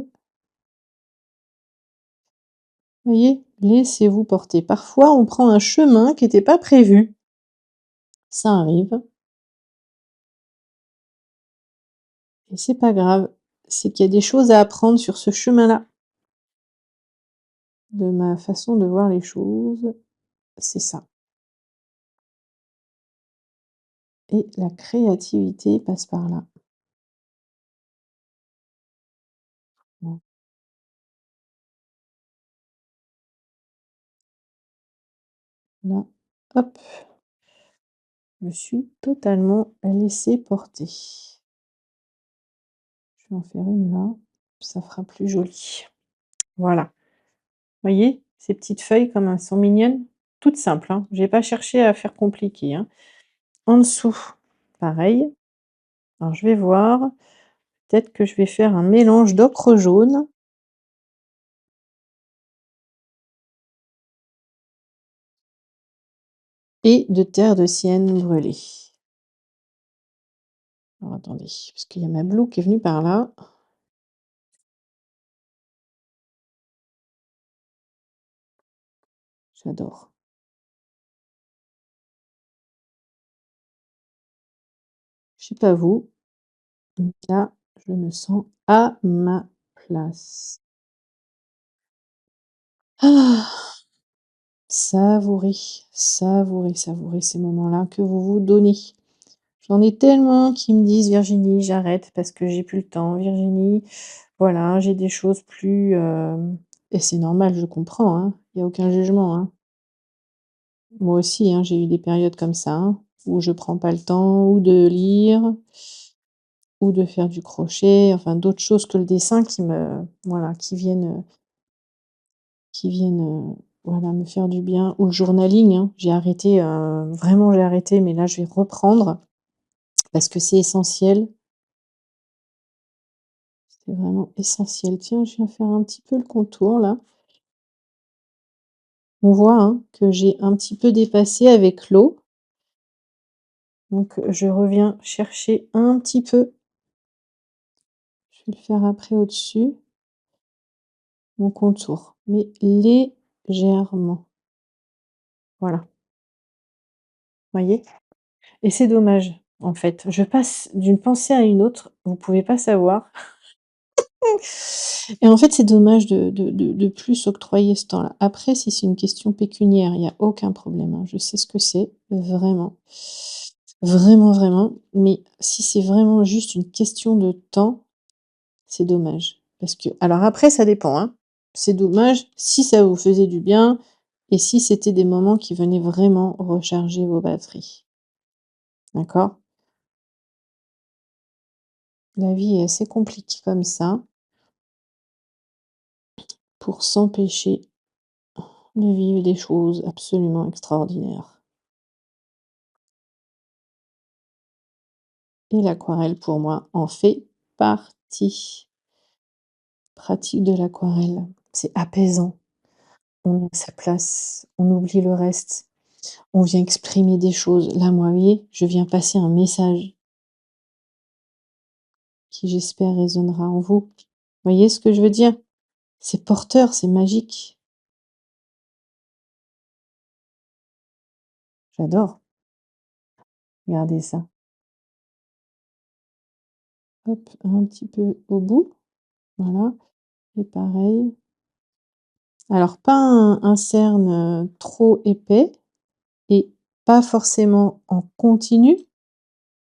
Voyez? Laissez-vous porter. Parfois, on prend un chemin qui était pas prévu. Ça arrive et c'est pas grave. C'est qu'il y a des choses à apprendre sur ce chemin-là. De ma façon de voir les choses, c'est ça et la créativité passe par là. Voilà, hop, je me suis totalement laissée porter. Je vais en faire une là, ça fera plus joli. Voilà. Voyez? Ces petites feuilles comme elles sont mignonnes? Toutes simples, hein. J'ai pas cherché à faire compliqué, hein. En dessous, pareil. Alors je vais voir, peut-être que je vais faire un mélange d'ocre jaune et de terre de sienne brûlée. Alors attendez, parce qu'il y a ma Blue qui est venue par là. J'adore. Je sais pas vous, mais là, je me sens à ma place. Ah! Savourez, savourez, savourez ces moments-là que vous vous donnez. J'en ai tellement qui me disent: «Virginie, j'arrête parce que j'ai plus le temps. Virginie, voilà, j'ai des choses plus, et c'est normal, je comprends, hein, il y a aucun jugement, hein. Moi aussi, hein, j'ai eu des périodes comme ça, hein, où je prends pas le temps ou de lire ou de faire du crochet, enfin d'autres choses que le dessin qui me voilà, qui viennent, voilà, me faire du bien ou le journaling, hein. J'ai arrêté, vraiment j'ai arrêté, mais là je vais reprendre parce que c'est essentiel. C'est vraiment essentiel. Tiens, je viens faire un petit peu le contour là. On voit, hein, que j'ai un petit peu dépassé avec l'eau, donc je reviens chercher un petit peu. Je vais le faire après au-dessus, mon contour, mais légèrement. Voilà, voyez? Et c'est dommage, en fait. Je passe d'une pensée à une autre, vous pouvez pas savoir. Et en fait, c'est dommage de plus s'octroyer ce temps-là. Après, si c'est une question pécuniaire, il y a aucun problème, hein. Je sais ce que c'est, vraiment. Vraiment, vraiment. Mais si c'est vraiment juste une question de temps, c'est dommage. Parce que alors après, ça dépend, hein. C'est dommage si ça vous faisait du bien et si c'était des moments qui venaient vraiment recharger vos batteries. D'accord? La vie est assez compliquée comme ça pour s'empêcher de vivre des choses absolument extraordinaires. Et l'aquarelle, pour moi, en fait partie. Pratique de l'aquarelle, c'est apaisant. On est à sa place, on oublie le reste, on vient exprimer des choses. Là, moi, vous voyez, je viens passer un message qui, j'espère, résonnera en vous. Voyez ce que je veux dire? C'est porteur, c'est magique. J'adore. Regardez ça. Hop, un petit peu au bout, voilà et pareil. Alors pas un cerne, trop épais et pas forcément en continu,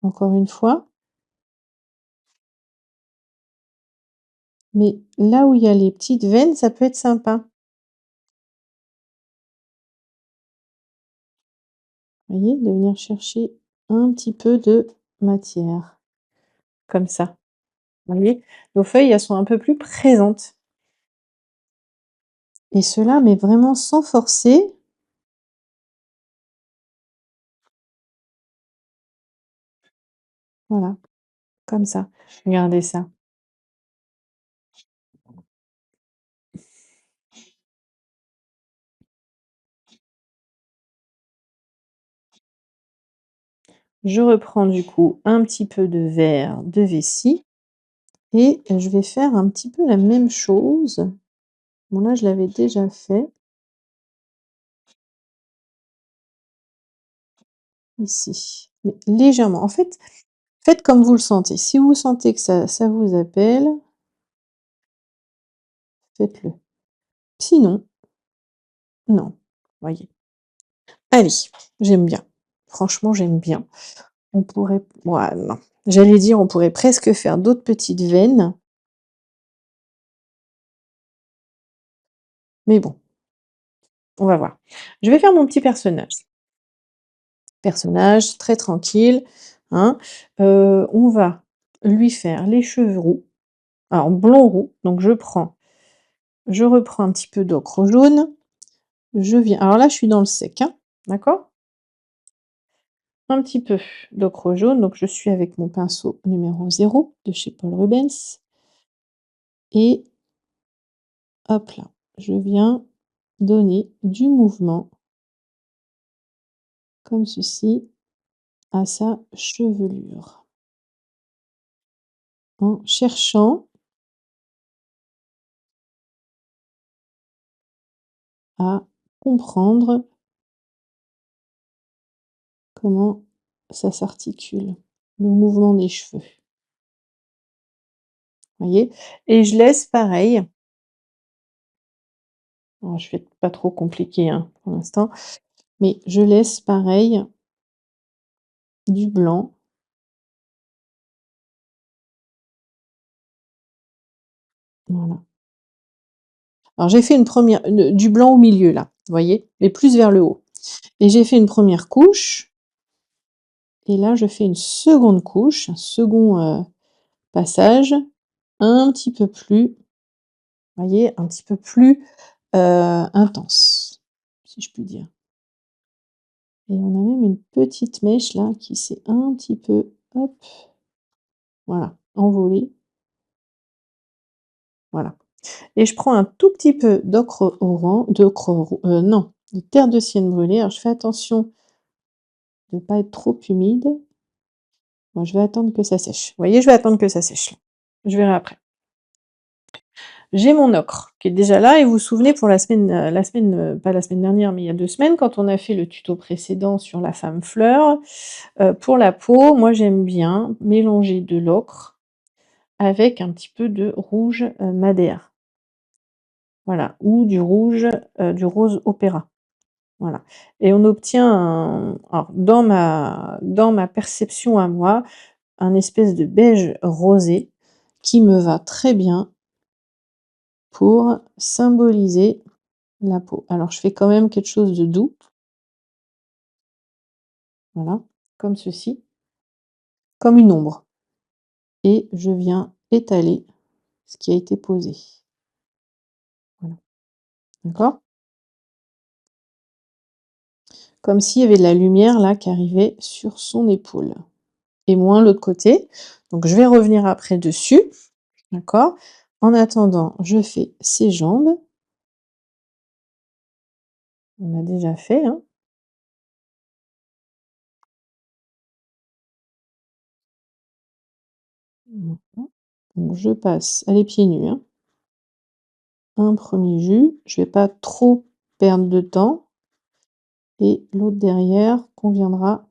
encore une fois, mais là où il y a les petites veines, ça peut être sympa. Vous voyez? De venir chercher un petit peu de matière, comme ça. Vous voyez? Nos feuilles, elles sont un peu plus présentes et cela, mais vraiment sans forcer. Voilà, comme ça. Regardez ça. Je reprends du coup un petit peu de verre de vessie et je vais faire un petit peu la même chose. Bon là, je l'avais déjà fait ici, mais légèrement. En fait, faites comme vous le sentez. Si vous sentez que ça vous appelle, faites-le. Sinon, non. Voyez. Allez, j'aime bien. Franchement, j'aime bien. On pourrait ouais, non. J'allais dire, on pourrait presque faire d'autres petites veines, mais bon, on va voir. Je vais faire mon petit personnage. Personnage très tranquille, hein. On va lui faire les cheveux roux, alors blond roux, donc je reprends un petit peu d'ocre jaune, je viens alors là, je suis dans le sec, hein, d'accord? Un petit peu d'ocre jaune, donc je suis avec mon pinceau numéro 0 de chez Paul Rubens et hop là, je viens donner du mouvement comme ceci à sa chevelure en cherchant à comprendre comment ça s'articule, le mouvement des cheveux. Voyez? Et je laisse pareil, alors je fais pas trop compliqué, hein, pour l'instant, mais je laisse pareil du blanc. Voilà. Alors j'ai fait une première du blanc au milieu là, vous voyez? Mais plus vers le haut. Et j'ai fait une première couche et là je fais une seconde couche, un second, passage un petit peu plus, voyez? Un petit peu plus, intense, si je puis dire. Et on a même une petite mèche là qui s'est un petit peu, hop, voilà, envolée, voilà. Et je prends un tout petit peu d'ocre rou non, de terre de sienne brûlée. Alors je fais attention de ne pas être trop humide. Bon, je vais attendre que ça sèche. Vous voyez, je vais attendre que ça sèche là. Je verrai après. J'ai mon ocre qui est déjà là et vous vous souvenez pour la semaine, pas la semaine dernière, mais il y a 2 semaines quand on a fait le tuto précédent sur la femme fleur, pour la peau, moi j'aime bien mélanger de l'ocre avec un petit peu de rouge, madère. Voilà, ou du rose opéra. Voilà et on obtient un alors dans ma perception à moi, un espèce de beige rosé qui me va très bien pour symboliser la peau. Alors je fais quand même quelque chose de doux, voilà, comme ceci, comme une ombre et je viens étaler ce qui a été posé. Voilà, d'accord? Comme s'il y avait de la lumière là qui arrivait sur son épaule et moins l'autre côté. Donc je vais revenir après dessus, d'accord? En attendant, je fais ses jambes. On a déjà fait, hein. Voilà. Donc je passe elle est pieds nus, hein. Un premier jus, je vais pas trop perdre de temps et l'autre derrière qu'on viendra,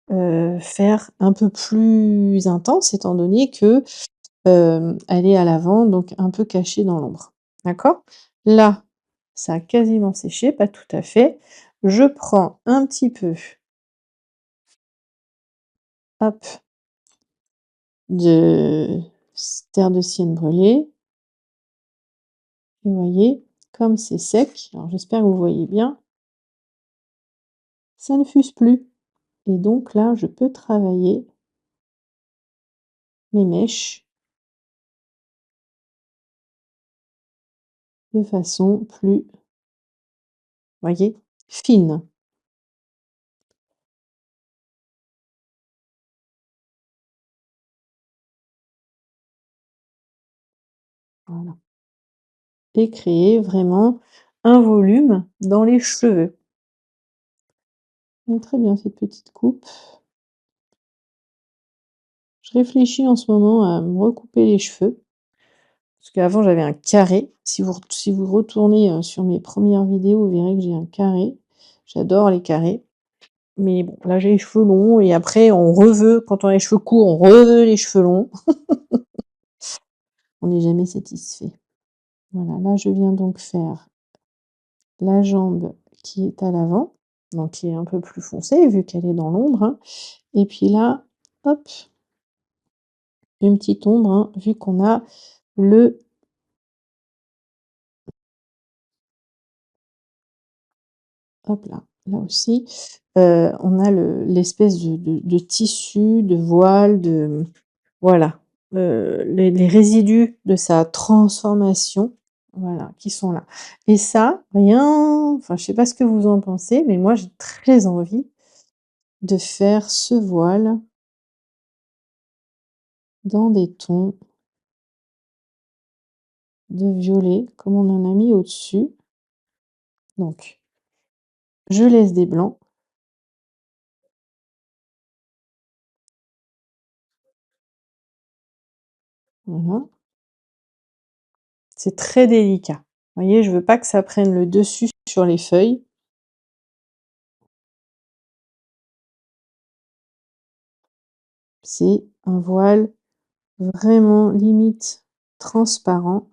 faire un peu plus intense étant donné que, elle est à l'avant, donc un peu cachée dans l'ombre. D'accord? Là, ça a quasiment séché, pas tout à fait. Je prends un petit peu, hop, de terre de sienne brûlée et vous voyez, comme c'est sec, alors j'espère que vous voyez bien, ça ne fuse plus et donc là, je peux travailler mes mèches de façon plus, voyez, fine. Voilà et créer vraiment un volume dans les cheveux. Et très bien cette petite coupe. Je réfléchis en ce moment à me recouper les cheveux, parce qu'avant j'avais un carré. Si vous retournez, sur mes premières vidéos, vous verrez que j'ai un carré. J'adore les carrés, mais bon, là j'ai les cheveux longs et après on reveut quand on a les cheveux courts, on reveut les cheveux longs. On n'est jamais satisfait. Voilà, là je viens donc faire la jambe qui est à l'avant, donc qui est un peu plus foncée vu qu'elle est dans l'ombre, hein, et puis là, hop, une petite ombre, hein, vu qu'on a le hop là, là aussi, on a l'espèce de tissu, de voile, voilà, les résidus de sa transformation, voilà, qui sont là et ça, rien enfin, je sais pas ce que vous en pensez, mais moi j'ai très envie de faire ce voile dans des tons de violet, comme on en a mis au-dessus. Donc, je laisse des blancs. Voilà. C'est très délicat. Vous voyez, je veux pas que ça prenne le dessus sur les feuilles. C'est un voile vraiment limite transparent,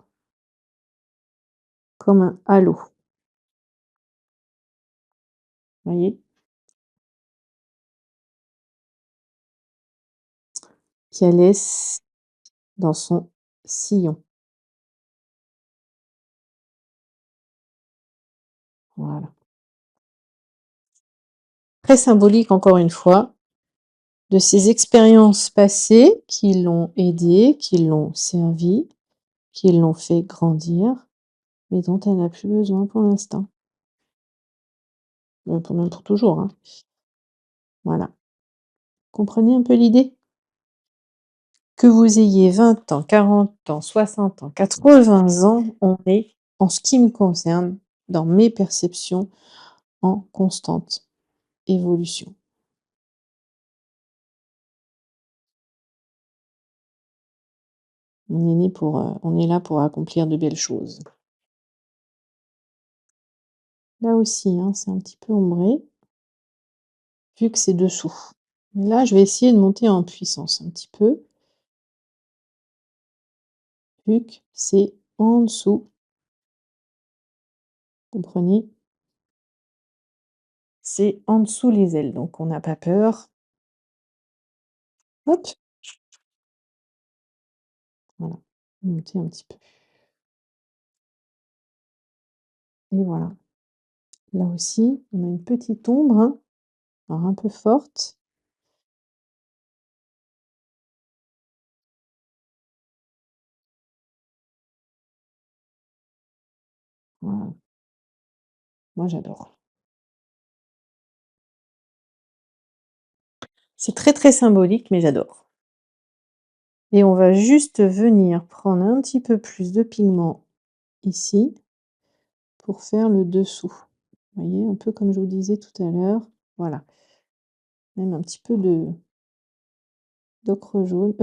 comme un halo. Vous voyez? Qu'elle laisse dans son sillon. Voilà. Très symbolique encore une fois, de ses expériences passées qui l'ont aidée, qui l'ont servie, qui l'ont fait grandir, mais dont elle n'a plus besoin pour l'instant. Pour même pour toujours, hein. Voilà. Comprenez un peu l'idée? Que vous ayez 20 ans, 40 ans, 60 ans, 80 ans, on est, en ce qui me concerne, dans mes perceptions, en constante évolution. On est là pour accomplir de belles choses. Là aussi, hein, c'est un petit peu ombré, vu que c'est dessous. Mais là, je vais essayer de monter en puissance un petit peu, vu que c'est en dessous. Comprenez? C'est en dessous les ailes, donc on n'a pas peur. Hop, voilà, monter un petit peu et voilà. Là aussi, on a une petite ombre, hein, alors un peu forte. Voilà, moi j'adore. C'est très, très symbolique, mais j'adore et on va juste venir prendre un petit peu plus de pigment ici, pour faire le dessous. Vous voyez? Un peu comme je vous disais tout à l'heure, voilà. Même un petit peu d'ocre jaune,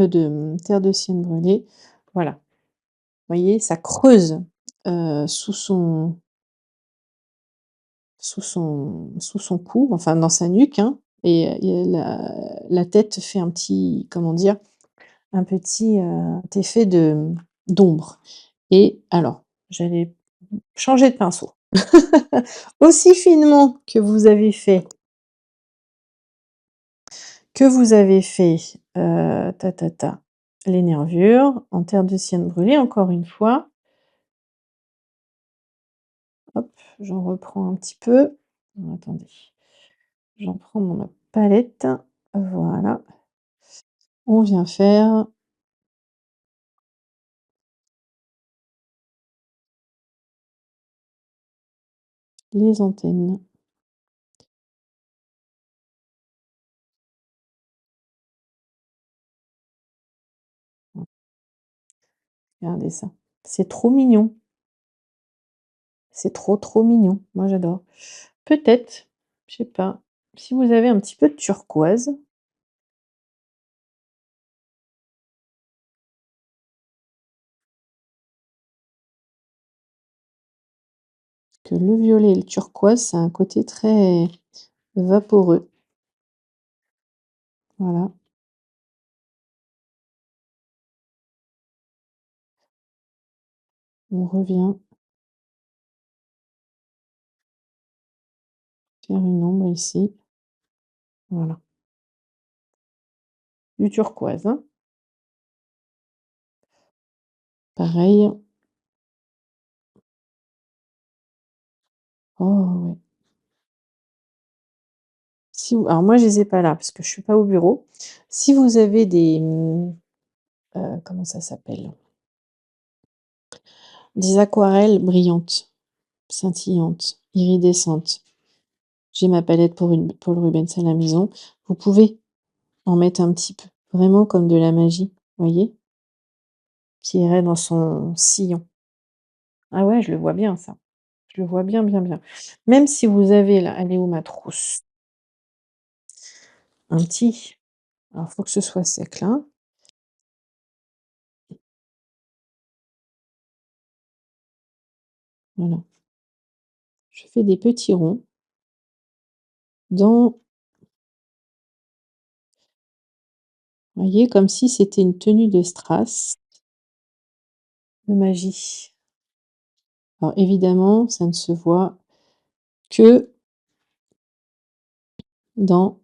terre de sienne brûlée, voilà. Vous voyez? Ça creuse, sous son cou, enfin dans sa nuque, hein, et la tête fait un petit, comment dire? Un petit, effet d'ombre et alors, j'allais changer de pinceau. Aussi finement que vous avez fait, les nervures en terre de sienne brûlée encore une fois. Hop, j'en reprends un petit peu. Attendez, j'en prends ma palette. Voilà. On vient faire les antennes. Regardez ça. C'est trop mignon. C'est trop, trop mignon. Moi, j'adore. Peut-être, je sais pas, si vous avez un petit peu de turquoise que le violet et le turquoise, ça a un côté très vaporeux. Voilà, on revient faire une ombre ici. Voilà, du turquoise, hein. Pareil. Oh ouais. Si vous alors moi je les ai pas là parce que je suis pas au bureau. Si vous avez des, comment ça s'appelle? Des aquarelles brillantes, scintillantes, iridescentes. J'ai ma palette pour une Paul Rubens à la maison. Vous pouvez en mettre un petit peu, vraiment comme de la magie, voyez? Qui irait dans son sillon. Ah ouais, je le vois bien ça. Je le vois bien, bien, bien. Même si vous avez là, elle est où ma trousse? Un petit alors faut que ce soit sec là, voilà. Je fais des petits ronds dans voyez, comme si c'était une tenue de strass de magie. Alors évidemment, ça ne se voit que dans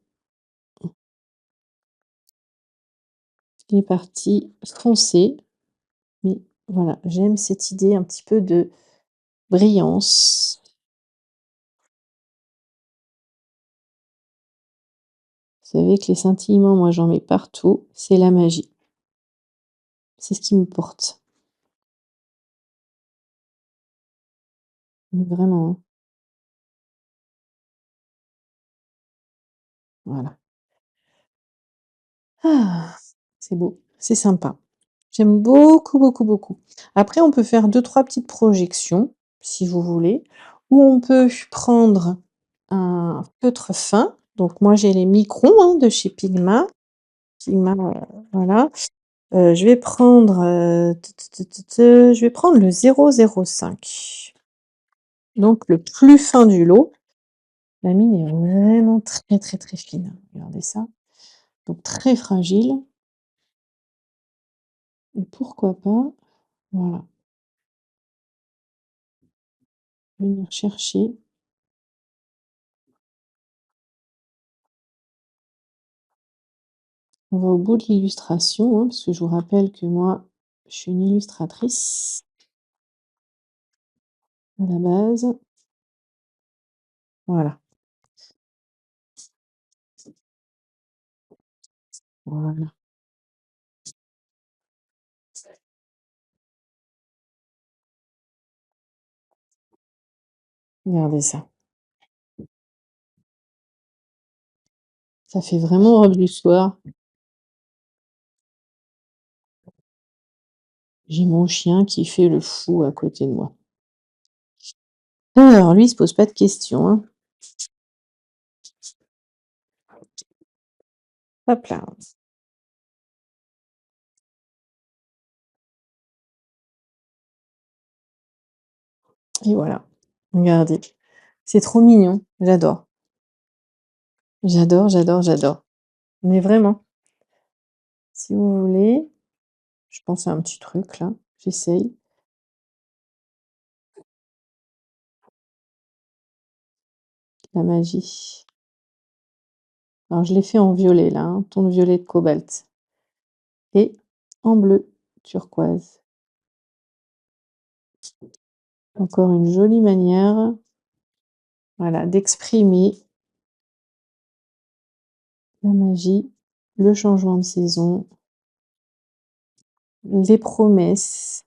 les parties foncées, mais voilà, j'aime cette idée un petit peu de brillance. Vous savez que les scintillements, moi j'en mets partout, c'est la magie. C'est ce qui me porte. Mais vraiment, hein. Voilà. Ah! C'est beau, c'est sympa. J'aime beaucoup, beaucoup, beaucoup. Après on peut faire deux trois petites projections, si vous voulez, ou on peut prendre un feutre fin, donc moi j'ai les microns, hein, de chez Pigma. Pigma, voilà. Je vais prendre, je vais prendre le 0,05. Donc le plus fin du lot. La mine est vraiment très, très, très fine. Regardez ça. Donc très fragile et pourquoi pas, voilà, venir chercher. On va au bout de l'illustration, hein, parce que je vous rappelle que moi, je suis une illustratrice à la base. Voilà, voilà, regardez ça. Ça fait vraiment robe du soir. J'ai mon chien qui fait le fou à côté de moi. Alors lui, il se pose pas de questions, hein. Hop là et voilà. Regardez, c'est trop mignon, j'adore. J'adore, j'adore, j'adore. Mais vraiment, si vous voulez, je pense à un petit truc là, j'essaye. La magie. Alors je l'ai fait en violet là, hein, ton violet de cobalt et en bleu turquoise. Encore une jolie manière, voilà, d'exprimer la magie, le changement de saison, les promesses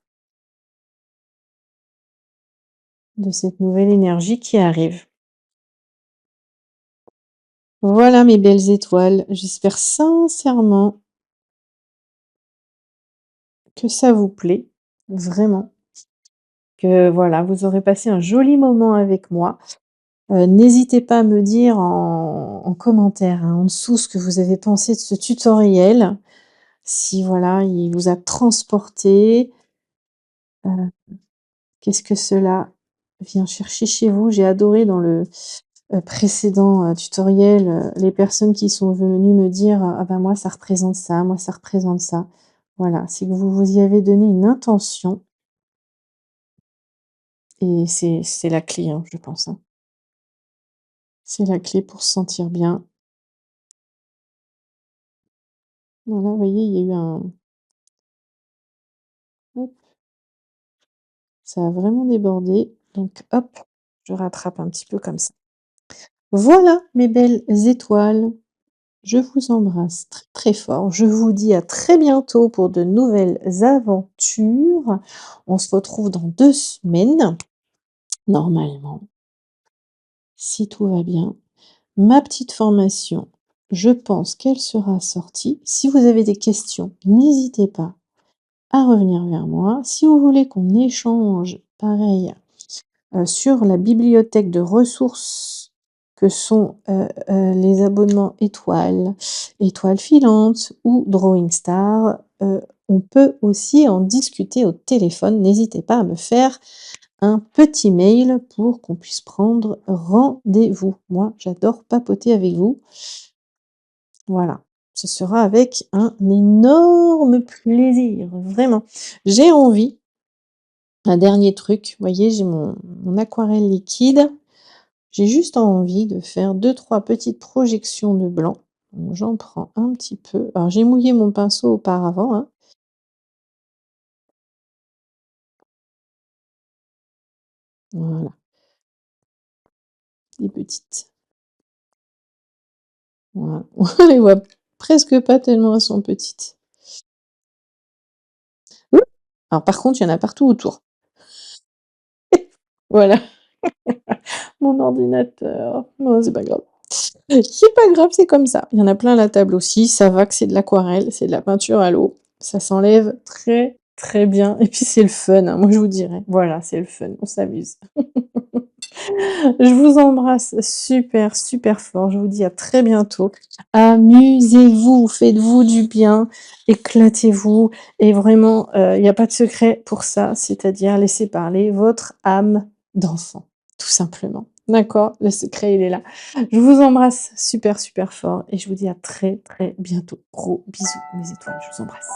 de cette nouvelle énergie qui arrive. Voilà mes belles étoiles, j'espère sincèrement que ça vous plaît, vraiment, que voilà, vous aurez passé un joli moment avec moi. N'hésitez pas à me dire en commentaire, hein, en dessous ce que vous avez pensé de ce tutoriel. Si voilà, il vous a transporté, qu'est-ce que cela vient chercher chez vous. J'ai adoré dans le précédent tutoriel les personnes qui sont venues me dire ah ben moi ça représente ça, moi ça représente ça. Voilà, c'est que vous vous y avez donné une intention et c'est la clé, hein, je pense, hein. C'est la clé pour se sentir bien. Voilà, vous voyez, il y a eu un hop, ça a vraiment débordé, donc hop, je rattrape un petit peu comme ça. Voilà mes belles étoiles, je vous embrasse très, très fort. Je vous dis à très bientôt pour de nouvelles aventures. On se retrouve dans 2 semaines, normalement, si tout va bien. Ma petite formation, je pense qu'elle sera sortie. Si vous avez des questions, n'hésitez pas à revenir vers moi. Si vous voulez qu'on échange, pareil, sur la bibliothèque de ressources que sont, les abonnements étoiles, étoiles filantes ou Drawing Star, on peut aussi en discuter au téléphone. N'hésitez pas à me faire un petit mail pour qu'on puisse prendre rendez-vous. Moi, j'adore papoter avec vous. Voilà, ce sera avec un énorme plaisir, vraiment. J'ai envie un dernier truc, vous voyez, j'ai mon aquarelle liquide. J'ai juste envie de faire deux trois petites projections de blanc. Donc j'en prends un petit peu. Alors j'ai mouillé mon pinceau auparavant, hein. Voilà, des petites. Voilà, on les voit presque pas tellement elles sont petites. Ouh! Alors par contre, il y en a partout autour. Voilà, mon ordinateur. Non, c'est pas grave. C'est pas grave, c'est comme ça. Il y en a plein à la table aussi, ça va que c'est de l'aquarelle, c'est de la peinture à l'eau. Ça s'enlève très, très bien et puis c'est le fun, hein, moi je vous dirais. Voilà, c'est le fun, on s'amuse. Je vous embrasse super, super fort. Je vous dis à très bientôt. Amusez-vous, faites-vous du bien, éclatez-vous et vraiment, il y a pas de secret pour ça, c'est-à-dire laissez parler votre âme d'enfant, tout simplement. D'accord? Le secret, il est là. Je vous embrasse super, super fort et je vous dis à très, très bientôt. Gros bisous mes étoiles, je vous embrasse.